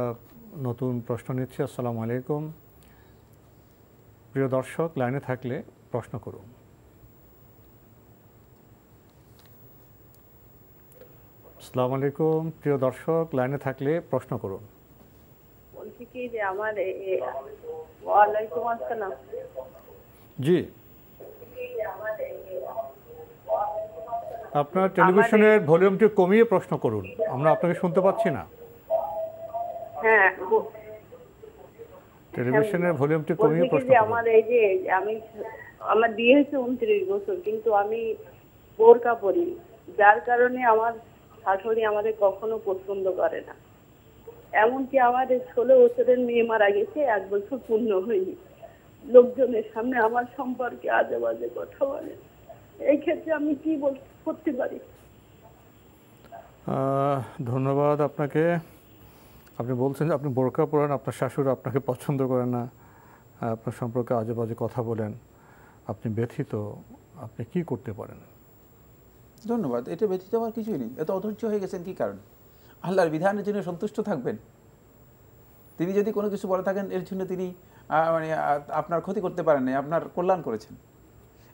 নতুন প্রশ্ন নিচ্ছি। আসসালামু আলাইকুম। প্রিয় দর্শক, লাইনে থাকলে প্রশ্ন করুন। আসসালামু আলাইকুম, প্রিয় দর্শক, লাইনে থাকলে প্রশ্ন করুন। বলছি কি যে আমার ওয়ালাইকুম আসসালাম। জি, আপনার টেলিভিশনের ভলিউমটি কমিয়ে প্রশ্ন করুন, আমরা আপনাকে শুনতে পাচ্ছি না। হ্যাঁ, টেলিভিশনের ভলিউমটি কমিয়ে প্রশ্ন করুন। আমার এই যে আমার বিয়ে হয়েছে 29 বছর, কিন্তু আমি বোরকা পরি, যার কারণে আমার শাশুড়ি আমাদের কখনো পছন্দ করে না। এমনকি আমাদের 16 বছরের মেয়ে মারা গেছে, 1 বছর পূর্ণ হয়নি। লোকজনের সামনে আমার সম্পর্কে আজে বাজে কথা বলে। এই ক্ষেত্রে আমি কি করতে পারি? ধন্যবাদ আপনাকে। আপনি বলছেন যে আপনি বোরকা পরেন, আপনার শাশুড়ি আপনাকে পছন্দ করেন না, আপনার সম্পর্কে আজে বাজে কথা বলেন, আপনি ব্যথিত। আপনি কি করতে পারেন? ধন্যবাদ। এটা ব্যথিত হওয়ার কিছুই নেই। এত অধৈর্য হয়ে গেছেন কি কারণ? আল্লাহর বিধানের জন্য সন্তুষ্ট থাকবেন। তিনি যদি কোনো কিছু বলে থাকেন, এর জন্য তিনি মানে আপনার ক্ষতি করতে পারেন নাই, আপনার কল্যাণ করেছেন।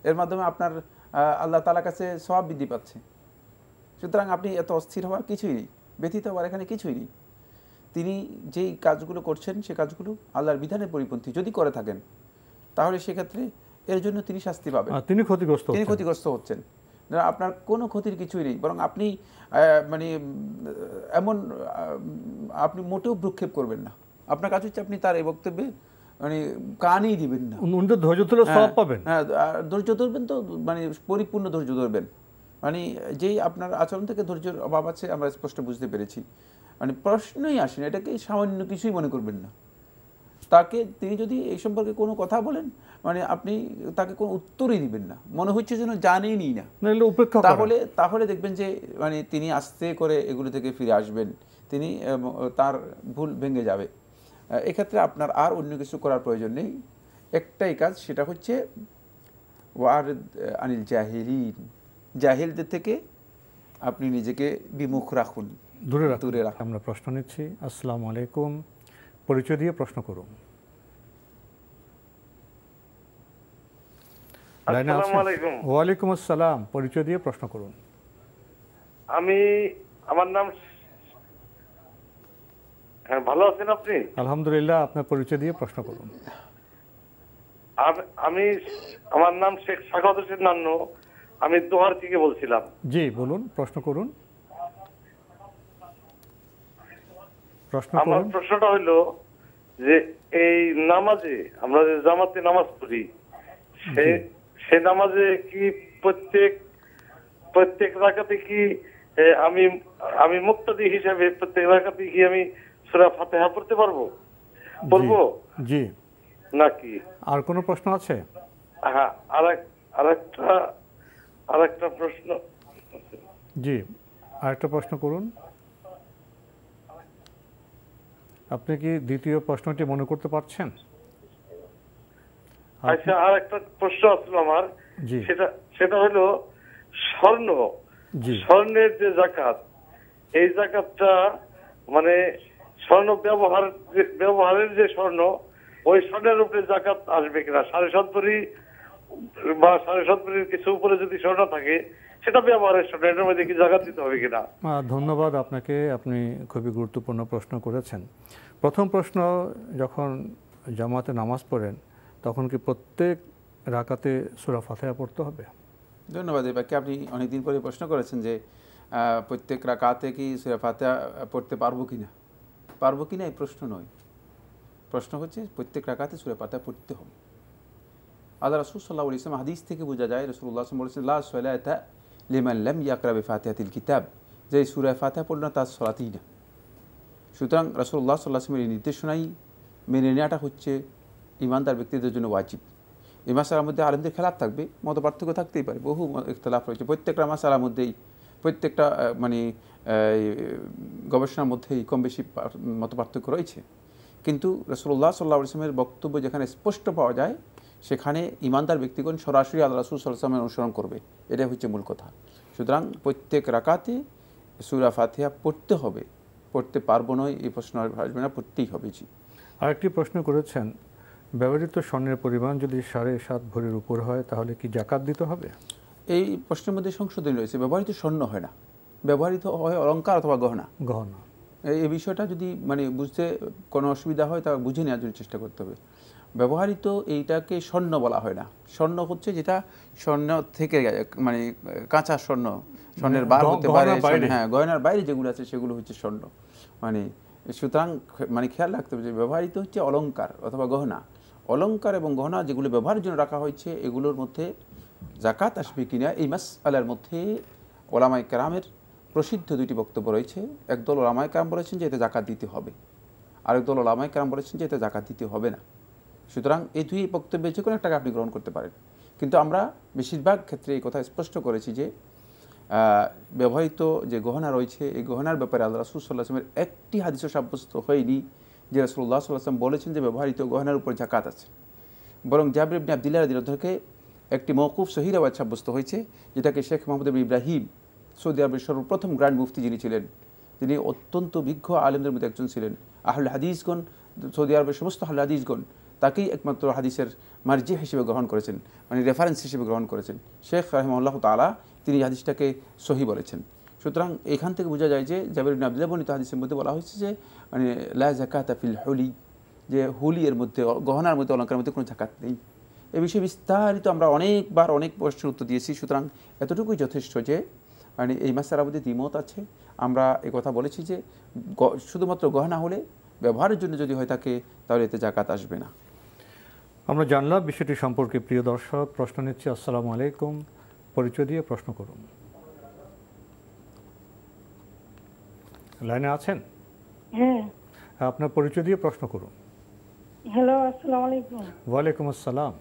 এর মাধ্যমে আপনার আল্লাহ তাআলার কাছে সওয়াব বৃদ্ধি পাচ্ছে। সুতরাং আপনি এত অস্থির হওয়ার কিছুই নেই, ব্যথিত হওয়ার এখানে কিছুই নেই। তিনি যেই কাজগুলো করছেন সে কাজগুলো আল্লাহর বিধানের পরিপন্থী যদি করে থাকেন, তাহলে সেক্ষেত্রে এর জন্য তিনি শাস্তি পাবেন। তিনি ক্ষতিগ্রস্ত হচ্ছেন। আপনার কোনো ক্ষতির কিছুই নেই, বরং আপনি মানে এমন আপনি মোটেও ভ্রুক্ষেপ করবেন না। আপনার কাজ হচ্ছে আপনি তার এই বক্তব্যে মানে কানই দিবেন না। ধৈর্য ধরে সওয়াব পাবেন। হ্যাঁ, ধৈর্য ধরবেন, তো মানে পরিপূর্ণ ধৈর্য ধরবেন। মানে যেই আপনার আচরণ থেকে ধৈর্যের অভাব আছে আমরা স্পষ্ট বুঝতে পেরেছি। মানে প্রশ্নই আসেন, এটাকে সামান্য কিছুই মনে করবেন না। তিনি যদি এই সম্পর্কে কোনো কথা বলেন, মানে আপনি তাকে কোনো উত্তরই দিবেন না, মনে হচ্ছে যেন জানেনই না। তাহলে দেখবেন যে মানে তিনি আস্তে করে এগুলো থেকে ফিরে আসবেন, তিনি তার ভুল ভেঙে যাবে। এক্ষেত্রে আপনার আর অন্য কিছু করার প্রয়োজন নেই। একটাই কাজ, সেটা হচ্ছে ওয়ারিদ আনিল জাহিলিন, জাহিলদের থেকে আপনি নিজেকে বিমুখ রাখুন, দূরে রাখুন। আমরা প্রশ্ন নিচ্ছি। আসসালামু আলাইকুম, পরিচয় দিয়ে প্রশ্ন করুন। ওয়ালাইকুম আসসালাম, পরিচয় দিয়ে প্রশ্ন করুন। আমার নাম, হ্যাঁ, ভালো আছেন আপনি? আলহামদুলিল্লাহ, আপনার পরিচয় দিয়ে প্রশ্ন করুন। আমার নাম শেখ সাখাওয়াত হোসেন নান্নু, আমি দোহার থেকে বলছিলাম। জি বলুন, প্রশ্ন করুন। আমার প্রশ্নটা হইল যে এই নামাজে আমরা যে জামাতে নামাজ পড়ি, সে নামাজে কি প্রত্যেক রাকাতে কি আমি মুক্তাদি হিসাবে প্রত্যেক রাকাতে কি আমি সূরা ফাতিহা পড়তে পারবো? জি। নাকি আর কোনো প্রশ্ন আছে? হ্যাঁ, আরেকটা প্রশ্ন। জি, আরেকটা প্রশ্ন করুন। আপনি কি দ্বিতীয় প্রশ্নটি মনে করতে পারছেন? আচ্ছা, আরেকটা প্রশ্ন আসলো আমার, সেটা হলো স্বর্ণের যে জাকাত, এই জাকাতটা মানে স্বর্ণ ব্যবহারের যে স্বর্ণ, ওই স্বর্ণের উপরে জাকাত আসবে কিনা? 7.5 ভরি বা 7.5 ভরির কিছু উপরে যদি স্বর্ণ থাকে সেটা ব্যবহারের স্বর্ণ, এটার মধ্যে কি জাকাত দিতে হবে কিনা? ধন্যবাদ আপনাকে, আপনি খুবই গুরুত্বপূর্ণ প্রশ্ন করেছেন। প্রথম প্রশ্ন, যখন জামাতে নামাজ পড়েন তখন কি প্রত্যেক রাকাতে সূরা ফাতিহা পড়তে হবে? ধন্যবাদ। এই বাক্যে আপনি অনেকদিন পরে প্রশ্ন করেছেন যে প্রত্যেক রাকাতে কি সূরা ফাতিহা পড়তে পারবো কিনা। পারবো কিনা এই প্রশ্ন নয়, প্রশ্ন হচ্ছে প্রত্যেক রাকাতে সূরা ফাতিহা পড়তে হবে। আল্লাহ রাসূল সাল্লাল্লাহু আলাইহি ওয়াসাল্লাম হাদিস থেকে বোঝা যায়, রাসূলুল্লাহ সাল্লাল্লাহু আলাইহি ওয়াসাল্লাম বলেছেন, লা সালাতা লিমান লাম ইয়াকরা বিফাতিহাতিল কিতাব, যে সূরা ফাতিহা পড়ল না তার সালাতই না। সুতরাং রাসূলুল্লাহ সাল্লাল্লাহু আলাইহি ওয়াসাল্লামের এই নির্দেশনাই মেনে নেওয়াটা হচ্ছে ঈমানদার ব্যক্তিদের জন্য ওয়াজিব। এই মাসালার মধ্যে আলেমদের খেলাফ থাকবে, মত পার্থক্য থাকতেই পারে, বহু ইখতিলাফ রয়েছে প্রত্যেকটা মাসালার মধ্যেই, প্রত্যেকটা মানে গবেষণার মধ্যেই কম বেশি মত পার্থক্য রয়েছে। কিন্তু রাসূলুল্লাহ সাল্লাল্লাহু আলাইহি ওয়াসাল্লামের বক্তব্য যেখানে স্পষ্ট পাওয়া যায় সেখানে ঈমানদার ব্যক্তিগণ সরাসরি আল্লাহ রাসূল সাল্লাল্লাহু আলাইহি ওয়াসাল্লামের অনুসরণ করবে, এটাই হচ্ছে মূল কথা। সুতরাং প্রত্যেক রাকাতে সূরা ফাতিহা পড়তে হবে, পড়তে পারবো নয় এই প্রশ্ন আসবে না, পড়তেই হবে। জি, আরেকটি প্রশ্ন করেছেন, ব্যবহৃত স্বর্ণের পরিমাণ যদি 7.5 ভরির উপর হয় তাহলে কি জাকাত দিতে হবে? এই প্রশ্নের মধ্যে সংশোধন রয়েছে, ব্যবহৃত স্বর্ণ হয় না, ব্যবহৃত হয় অলঙ্কার অথবা গহনা। গহনা, এই বিষয়টা যদি মানে বুঝতে কোনো অসুবিধা হয় তা বুঝে নেওয়ার জন্য চেষ্টা করতে হবে। ব্যবহৃত এইটাকে স্বর্ণ বলা হয় না, স্বর্ণ হচ্ছে যেটা স্বর্ণ থেকে মানে কাঁচা স্বর্ণ, স্বর্ণের বার হতে পারে, হ্যাঁ গয়নার বাইরে যেগুলো আছে সেগুলো হচ্ছে স্বর্ণ। মানে সুতরাং মানে খেয়াল রাখতে হবে যে ব্যবহৃত হচ্ছে অলঙ্কার অথবা গহনা। অলঙ্কার এবং গহনা যেগুলো ব্যবহারের জন্য রাখা হয়েছে এগুলোর মধ্যে জাকাত আসবে কিনা এই মাসআলার মধ্যে ওলামায়ে কেরামের প্রসিদ্ধ দুইটি বক্তব্য রয়েছে। একদল ওলামায়ে কেরাম বলেছেন যে এতে জাকাত দিতে হবে, আরেকদল ওলামায়ে কেরাম বলেছেন যে এতে জাকাত দিতে হবে না। সুতরাং এই দুই বক্তব্যের যে কোনো একটাকে আপনি গ্রহণ করতে পারেন, কিন্তু আমরা বেশিরভাগ ক্ষেত্রে এই কথা স্পষ্ট করেছি যে ব্যবহৃত যে গহনা রয়েছে এই গহনার ব্যাপারে আল্লাহ রাসূল সাল্লাল্লাহু আলাইহি ওয়াসাল্লামের একটি হাদিসও সাব্যস্ত হয়নি যে রাসূলুল্লাহ সাল্লাল্লাহু আলাইহি ওয়াসাল্লাম বলেছেন যে ব্যবহৃত গহনার উপর জাকাত আছে। বরং জাবির ইবনে আব্দুল্লাহ রাদিয়াল্লাহু থেকে একটি মওকুফ সহিহ রওয়ায়াত সাব্যস্ত হয়েছে, যেটাকে শেখ মোহাম্মদ ইবনে ইব্রাহিম, সৌদি আরবের সর্বপ্রথম গ্র্যান্ড মুফতি যিনি ছিলেন, তিনি অত্যন্ত বিজ্ঞ আলেমদের মধ্যে একজন ছিলেন। আহলে হাদিসগণ, সৌদি আরবের সমস্ত আহলে হাদিসগণ তাকেই একমাত্র হাদিসের মার্জি হিসেবে গ্রহণ করেছেন, মানে রেফারেন্স হিসেবে গ্রহণ করেছেন। শেখ রাহিমাহুল্লাহ তাআলা তিনি হাদিসটাকে সহি বলেছেন। সুতরাং এখান থেকে বোঝা যায় যে জাবির ইবনে আব্দুল্লাহ বর্ণিত হাদিসের মধ্যে বলা হয়েছে যে মানে লা যাকাতা ফিল হুলি, যে হুলি এর মধ্যে, গহনার মধ্যে, অলঙ্কারের মধ্যে কোনো জাকাত নেই। এ বিষয়ে বিস্তারিত আমরা অনেকবার অনেক প্রশ্নের উত্তর দিয়েছি। সুতরাং এতটুকুই যথেষ্ট যে মানে এই মাসআলার মধ্যে দ্বিমত আছে। আমরা এই কথা বলেছি যে শুধুমাত্র গহনা হলে ব্যবহারের জন্য যদি হয়ে থাকে তাহলে এতে জাকাত আসবে না। আমরা জানলাম বিষয়টি সম্পর্কে। প্রিয় দর্শক, প্রশ্ন নিচ্ছি। আসসালামু আলাইকুম, পরিচয় দিয়ে প্রশ্ন করুন। লাইনে আছেন? হ্যাঁ, আপনার পরিচয় দিয়ে প্রশ্ন করুন। হ্যালো, আসসালামু আলাইকুম। ওয়ালাইকুম আসসালাম।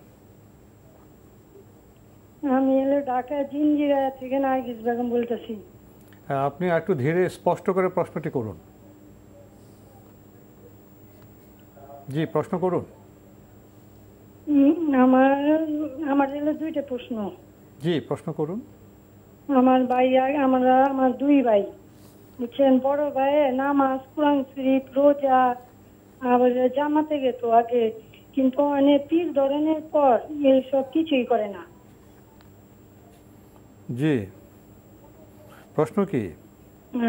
আমি ঢাকা জিঞ্জিরা থেকে নার্গিস বেগম বলতেছি। আপনি একটু ধীরে স্পষ্ট করে প্রশ্নটি করুন। জি, প্রশ্ন করুন। আমার দুইটা প্রশ্ন। জি, প্রশ্ন করুন। আমার দুই ভাই বুঝছেন, বড় ভাই নামাজ, কোরআন শরীফ, রোজা, আবার জামাতে গেত আগে, কিন্তু অনেক পীর ধরনের পর এইসব কিছুই করে না। জি, প্রশ্ন কি?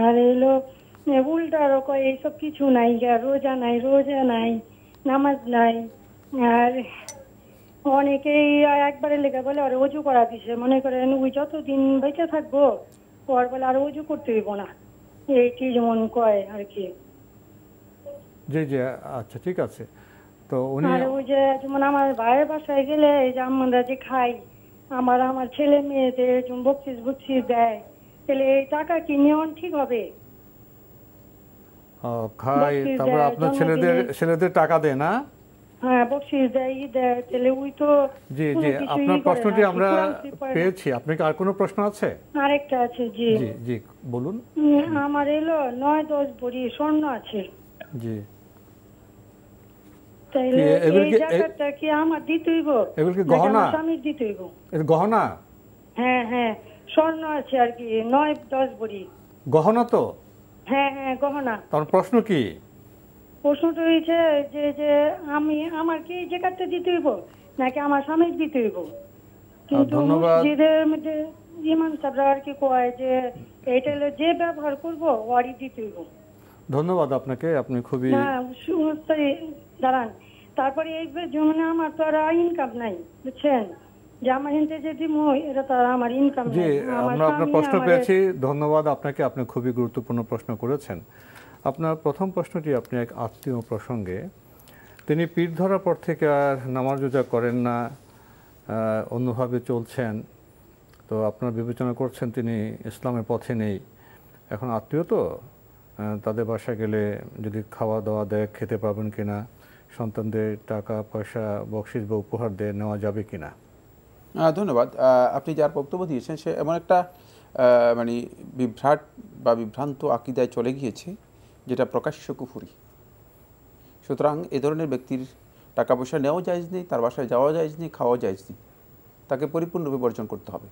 আর এলো উল্টা আরো কয় এইসব কিছু নাই, রোজা নাই, নামাজ নাই। আর অনেকেই একবারে লেগে বলে আর অজু করা দিছে, মনে করেন ওই যতদিন বেঁচে থাকবো পর বলে আর অজু করতে হইব না, এইটি যেমন কয় আর কি। জি জি, আচ্ছা ঠিক আছে। তো উনি আর ওই যে যেমন আমার ভাইয়ের বাসায় গেলে এই যে আমরা যে খাই, আমার ছেলে মেয়েদের বকশিস দেয়, তাহলে এই টাকা কি নেওয়া ঠিক হবে? খাই, তারপর আপনার ছেলেদের টাকা দেয় না? হ্যাঁ, বকশিস দেয়, তাহলে ওই তো। জি জি, আপনার প্রশ্নটি আমরা পেয়েছি। আপনার কি আর কোনো প্রশ্ন আছে? আরেকটা আছে। জি জি জি, বলুন। আমার 9-10 ভরি স্বর্ণ আছে। জি, তাইলে এই জাকাতটা কি আমার দিতে হইব? এগুলো কি গহনা? স্বামীর দিতে হইব? এটা গহনা? হ্যাঁ হ্যাঁ, স্বর্ণ আছে আর কি 9-10 ভরি। গহনা তো? হ্যাঁ হ্যাঁ, গহনা। তার প্রশ্ন কি? প্রশ্নটা হয়েছে যে আমার কি জাকাতটা দিতে হইব নাকি আমার স্বামীর দিতে হইব? কিন্তু ধন্যবাদ। মসজিদের মধ্যে ইমাম সাহেবরা আর কি কয় যে এটা হলো যে ব্যবহার করবো ওয়ারি দিতে হইব। ধন্যবাদ আপনাকে, আপনি খুবই না সমস্ত দাঁড়ান, তারপরে এই যেমন আমার তো আর ইনকাম নাই, বুঝছেন, যে আমার হিন্দে যে দিব এটা তো আর আমার ইনকাম জি, নাই। আমরা আপনার প্রশ্ন পেয়েছি, ধন্যবাদ আপনাকে, আপনি খুবই গুরুত্বপূর্ণ প্রশ্ন করেছেন। আপনার প্রথম প্রশ্নটি আপনি এক আত্মীয় প্রসঙ্গে, তিনি পীর ধরার পর থেকে আর নামাজ রোজা করেন না, অন্যভাবে চলছেন, তো আপনার বিবেচনা করছেন তিনি ইসলামের পথে নেই। এখন আত্মীয় তো, তাদের বাসায় গেলে যদি খাওয়া দাওয়া দেয় খেতে পারবেন কিনা, সন্তানদের টাকা পয়সা বকশিস বা উপহার দিয়ে নেওয়া যাবে কিনা? ধন্যবাদ। আপনি যার বক্তব্য দিয়েছেন সে এমন একটা মানে বিভ্রাট বা বিভ্রান্ত আকিদায় চলে গিয়েছে যেটা প্রকাশ্য কুফরি। সুতরাং এ ধরনের ব্যক্তির টাকা পয়সা নেওয়াও জায়েজ নেই, তার বাসায় যাওয়া জায়েজ নেই, খাওয়াও জায়েজ নেই। তাকে পরিপূর্ণরূপে বর্জন করতে হবে,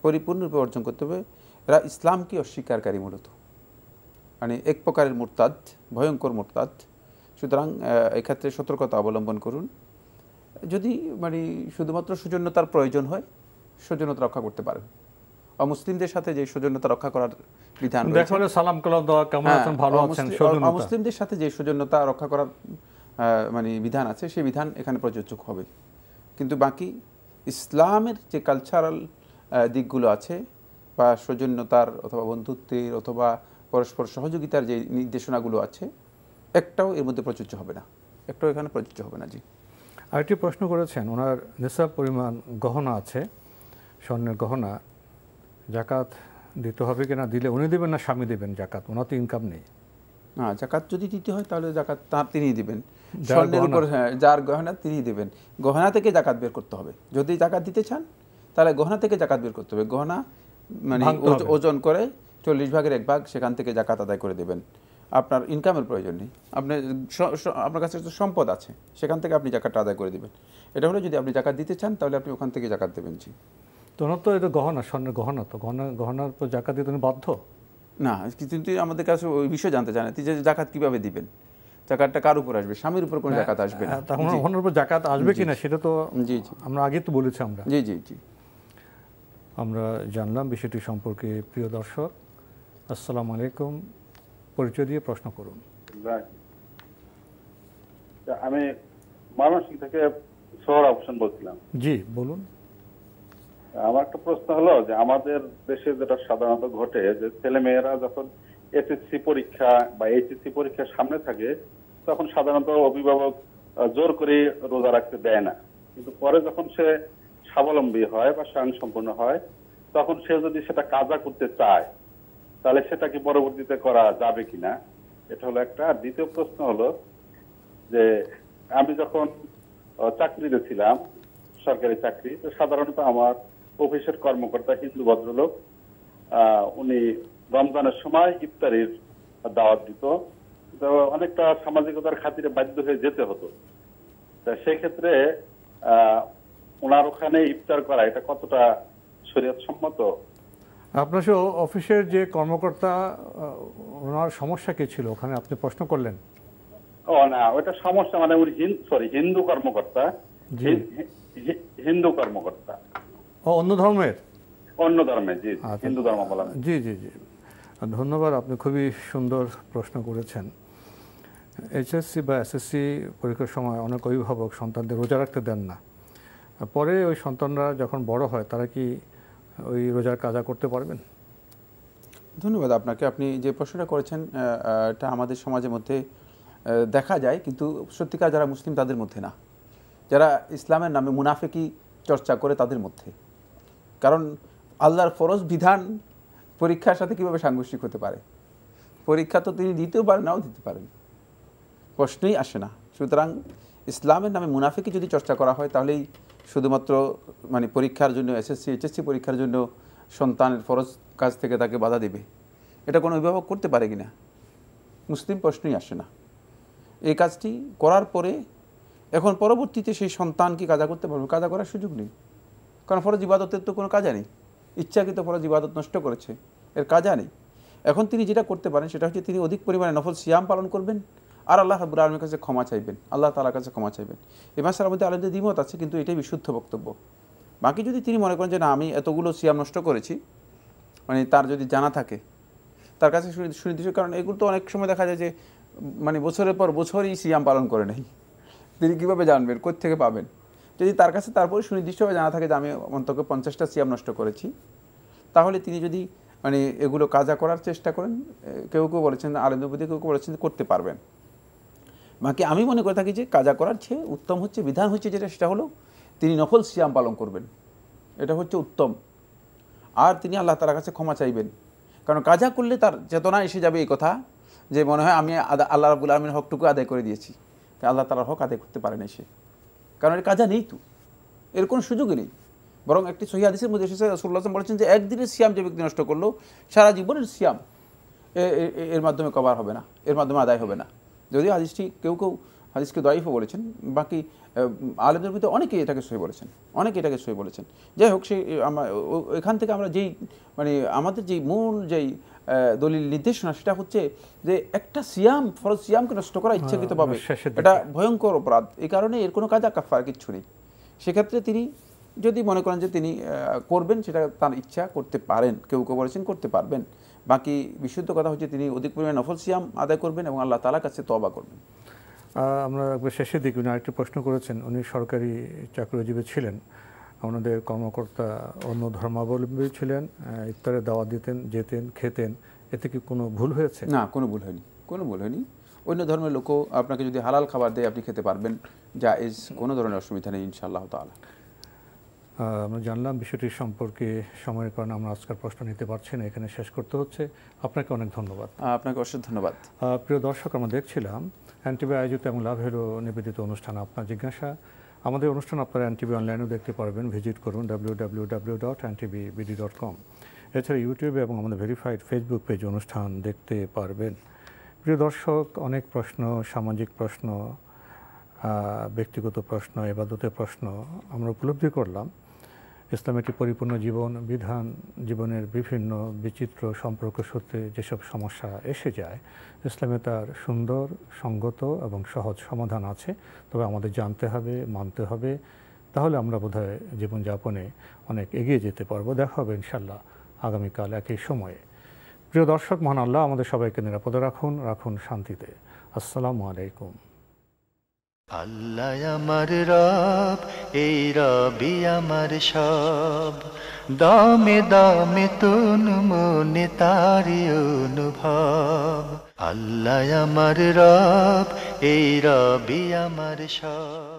পরিপূর্ণরূপে বর্জন করতে হবে। এরা ইসলামকে অস্বীকারী মূলত, মানে এক প্রকারের মুরতাদ, ভয়ঙ্কর মুরতাদ। সুতরাং এক্ষেত্রে সতর্কতা অবলম্বন করুন। যদি মানে শুধুমাত্র সৌজন্যতার প্রয়োজন হয়, সৌজন্যতা রক্ষা করতে পারেন। অমুসলিমদের সাথে যে সৌজন্যতা রক্ষা করার বিধান রয়েছে, সালাম কালাম দেওয়া, কেমন আছেন, ভালো আছেন, সৌজন্যতা, অমুসলিমদের সাথে যে সৌজন্যতা রক্ষা করার মানে বিধান আছে, সেই বিধান এখানে প্রযোজ্য হবে। কিন্তু বাকি ইসলামের যে কালচারাল দিকগুলো আছে বা সৌজন্যতার অথবা বন্ধুত্বের অথবা পরস্পর সহযোগিতার যে নির্দেশনাগুলো আছে, একটাও এর মধ্যে প্রযোজ্য হবে না, একটাও এখানে প্রযোজ্য হবে না। জি, আরেকটি প্রশ্ন করেছেন, ওনার নিসাব পরিমাণ গহনা আছে, স্বর্ণের গহনা, জাকাত দিতে হবে কিনা, দিলে উনি দেবেন না স্বামী দেবেন জাকাত? ওনার তো ইনকাম নেই। না, জাকাত যদি দিতে হয় তাহলে জাকাত তিনিই দিবেন, স্বর্ণের উপর, হ্যাঁ, যার গহনা তিনিই দেবেন। গহনা থেকে জাকাত বের করতে হবে। যদি জাকাত দিতে চান তাহলে গহনা থেকে জাকাত বের করতে হবে। গহনা মানে ওজন করে 40 ভাগের 1 ভাগ সেখান থেকে জাকাত আদায় করে দেবেন। আপনার ইনকামের প্রয়োজন নেই, আপনার কাছে তো সম্পদ আছে, সেখান থেকে আপনি জাকাতটা আদায় করে দেবেন। এটা হলো যদি আপনি জাকাত দিতে চান তাহলে আপনি ওখান থেকে জাকাত দেবেন। জি, তো ওনার তো এটা গহনা, স্বর্ণের গহনা, তো গহনার উপর জাকাত দিতে উনি বাধ্য না। কিন্তু আমাদের কাছে ওই বিষয় জানতে চান যে জাকাত কিভাবে দিবেন, জাকাতটা কার উপর আসবে? স্বামীর উপর কোনো জাকাত আসবে না। তখন গহনার উপর জাকাত আসবে কিনা সেটা তো জি জি আমরা আগে তো বলেছি। আমরা জি জি জি আমরা জানলাম বিষয়টি সম্পর্কে। প্রিয় দর্শক, আসসালামু আলাইকুম, পরিচয় দিয়ে প্রশ্ন করুন। আমি ময়মনসিংহ থেকে সোহরাব হোসেন বলছিলাম। জি বলুন। আমার একটা প্রশ্ন হলো যে আমাদের দেশে যেটা সাধারণত ঘটে যে ছেলে মেয়েরা যখন এসএসসি পরীক্ষা বা এইচএসসি পরীক্ষার সামনে থাকে তখন সাধারণত অভিভাবক জোর করে রোজা রাখতে দেয় না, কিন্তু পরে যখন সে স্বাবলম্বী হয় বা স্বয়ংসম্পূর্ণ হয় তখন সে যদি সেটা কাজা করতে চায় তাহলে সেটা কি পরবর্তীতে করা যাবে কিনা, এটা হলো একটা। আর দ্বিতীয় প্রশ্ন হলো যে আমি যখন চাকরিতে ছিলাম, সরকারি চাকরি, তো সাধারণত আমার অফিসের কর্মকর্তা হিন্দু ভদ্রলোক, উনি রমজানের সময় ইফতারির দাওয়াত দিত, তো অনেকটা সামাজিকতার খাতিরে বাধ্য হয়ে যেতে হতো। তা সেই ক্ষেত্রে ওনার ওখানে ইফতার করা এটা কতটা শরীয়ত সম্মত? আপনার অফিসের যে কর্মকর্তা, ওনার সমস্যা কি ছিল ওখানে আপনি প্রশ্ন করলেন? ও না, ওটা সমস্যা মানে উনি হিন্দু কর্মকর্তা, হিন্দু কর্মকর্তা। ও অন্য ধর্মের? অন্য ধর্মের, জি, হিন্দু ধর্ম বলা। জি জি জি, ধন্যবাদ, আপনি খুবই সুন্দর প্রশ্ন করেছেন। এইচএসসি বা এসএসসি পরীক্ষার সময় অনেক অভিভাবক সন্তানদের রোজা রাখতে দেন না, পরে ওই সন্তানরা যখন বড় হয় তারা কি ওই রোজার কাজা করতে পারবেন? ধন্যবাদ আপনাকে। আপনি যে প্রশ্নটা করেছেন এটা আমাদের সমাজের মধ্যে দেখা যায়, কিন্তু সত্যিকার যারা মুসলিম তাদের মধ্যে না, যারা ইসলামের নামে মুনাফিকি চর্চা করে তাদের মধ্যে। কারণ আল্লাহর ফরজ বিধান পরীক্ষার সাথে কিভাবে সাংঘর্ষিক হতে পারে? পরীক্ষা তো তিনি দিতেও পারেন, নাও দিতে পারেন, প্রশ্নই আসে না। সুতরাং ইসলামের নামে মুনাফিকি যদি চর্চা করা হয় তাহলেই শুধুমাত্র মানে পরীক্ষার জন্য, এসএসসি এইচএসসি পরীক্ষার জন্য সন্তানের ফরজ কাজ থেকে তাকে বাধা দেবে, এটা কোনো অভিভাবক করতে পারে কিনা? মুসলিম প্রশ্নই আসে না। এই কাজটি করার পরে এখন পরবর্তীতে সেই সন্তান কি কাজা করতে পারবে? কাজা করার সুযোগ নেই, কারণ ফরজ ইবাদতের তো কোনো কাজা নেই। ইচ্ছাকৃত ফরজ ইবাদত নষ্ট করেছে, এর কাজা নেই। এখন তিনি যেটা করতে পারেন সেটা হচ্ছে তিনি অধিক পরিমাণে নফল সিয়াম পালন করবেন আর আল্লাহ রাব্বুল আলামিনের কাছে ক্ষমা চাইবেন, আল্লাহ তাআলার কাছে ক্ষমা চাইবেন। এই মাসের মধ্যে আলেমদের দ্বিমত আছে, কিন্তু এটাই বিশুদ্ধ বক্তব্য বাকি যদি তিনি মনে করেন যে না আমি এতগুলো সিয়াম নষ্ট করেছি, মানে তার যদি জানা থাকে তার কাছে সুনির্দিষ্ট, কারণ এগুলো তো অনেক সময় দেখা যায় যে মানে বছরের পর বছরই সিয়াম পালন করে নেই, তিনি কীভাবে জানবেন, কোত্থেকে পাবেন? যদি তার কাছে তারপরে সুনির্দিষ্টভাবে জানা থাকে যে আমি অন্তত 50টা সিয়াম নষ্ট করেছি, তাহলে তিনি যদি মানে এগুলো কাজা করার চেষ্টা করেন, কেউ কেউ বলেছেন আলেমদের কেউ কেউ বলেছেন করতে পারবেন। বাকি আমি মনে করে থাকি যে কাজা করার চেয়ে উত্তম হচ্ছে, বিধান হচ্ছে যেটা, সেটা হলো তিনি নফল সিয়াম পালন করবেন, এটা হচ্ছে উত্তম। আর তিনি আল্লাহ তাআলার কাছে ক্ষমা চাইবেন, কারণ কাজা করলে তার চেতনা এসে যাবে এই কথা যে মনে হয় আমি আল্লাহ রাব্বুল আলামিনের হকটুকু আদায় করে দিয়েছি, তাই আল্লাহ তাআলার হক আদায় করতে পারে না সে, কারণ এর কাজা নেই, তো এর কোনো সুযোগই নেই। বরং একটি সহিহ হাদিসের মধ্যে এসেছে রাসূলুল্লাহ সাল্লাল্লাহু আলাইহি ওয়াসাল্লাম বলেছেন যে একদিনের সিয়াম যে ব্যক্তি নষ্ট করলো, সারা জীবনের সিয়াম এর মাধ্যমে কভার হবে না, এর মাধ্যমে আদায় হবে না। যদিও হাদিসটি কেউ কেউ হাদিসকে দায়ীফও বলেছেন, বাকি আলেমদের ভিতরে অনেকেই এটাকে সহিহ বলেছেন, অনেকে এটাকে সহিহ বলেছেন। যাই হোক, সেই এখান থেকে আমরা যেই মানে আমাদের যেই মূল যেই দলিল নির্দেশনা, সেটা হচ্ছে যে একটা সিয়াম, ফরজ সিয়ামকে নষ্ট করা ইচ্ছাকৃতভাবে এটা ভয়ঙ্কর অপরাধ। এই কারণে এর কোনো কাজা কাফার কিচ্ছু নেই। সেক্ষেত্রে তিনি যদি মনে করেন যে তিনি করবেন, সেটা তার ইচ্ছা করতে পারেন, কেউ কেউ বলেছেন করতে পারবেন। বাকি বিশুদ্ধ কথা হচ্ছে তিনি অধিক পরিমাণে নফল সিয়াম আদায় করবেন এবং আল্লাহ তাআলার কাছে তওবা করবেন। আমরা একবার শেষের দিকে উনি আরেকটি প্রশ্ন করেছেন, উনি সরকারি চাকরিজীবী ছিলেন, ওনাদের কর্মকর্তা অন্য ধর্মাবলম্বী ছিলেন, ইফতারে দাওয়াত দিতেন, যেতেন, খেতেন, এতে কি কোনো ভুল হয়েছে? না, কোনো ভুল হয়নি, কোনো ভুল হয়নি। অন্য ধর্মের লোকও আপনাকে যদি হালাল খাবার দেয় আপনি খেতে পারবেন, জায়েজ, কোনো ধরনের অসুবিধা নেই ইনশাআল্লাহ তাআলা। আমরা জানলাম বিষয়টি সম্পর্কে। সময়ের কারণে আমরা আজকের প্রশ্ন নিতে পারছি না, এখানে শেষ করতে হচ্ছে। আপনাকে অনেক ধন্যবাদ। আপনাকে অশেষ ধন্যবাদ। প্রিয় দর্শক, আমরা দেখছিলাম এনটিভি আয়োজিত এবং লাভেরও নিবেদিত অনুষ্ঠান আপনার জিজ্ঞাসা। আমাদের অনুষ্ঠান আপনারা এনটিভি অনলাইনেও দেখতে পারবেন, ভিজিট করুন www.ntvbd.com। এছাড়া ইউটিউবে এবং আমাদের ভেরিফাইড ফেসবুক পেজ অনুষ্ঠান দেখতে পারবেন। প্রিয় দর্শক, অনেক প্রশ্ন, সামাজিক প্রশ্ন, ব্যক্তিগত প্রশ্ন, ইবাদতের প্রশ্ন আমরা উপলব্ধি করলাম। ইসলাম একটি পরিপূর্ণ জীবন বিধান, জীবনের বিভিন্ন বিচিত্র সম্পর্ক সূত্রে যেসব সমস্যা এসে যায়, ইসলামে তার সুন্দর, সঙ্গত এবং সহজ সমাধান আছে। তবে আমাদের জানতে হবে, মানতে হবে, তাহলে আমরা বোধহয় জীবনযাপনে অনেক এগিয়ে যেতে পারবো। দেখা হবে ইনশাল্লাহ আগামীকাল একই সময়ে। প্রিয় দর্শক, মহান আল্লাহ আমাদের সবাইকে নিরাপদে রাখুন, রাখুন শান্তিতে। আসসালামু আলাইকুম। আল্লাহ আমার রব, এই রবি আমার সব, দামে দামে তুন মনে তারি অনুভব। আল্লাহ আমার রব, এই রবি আমার সব।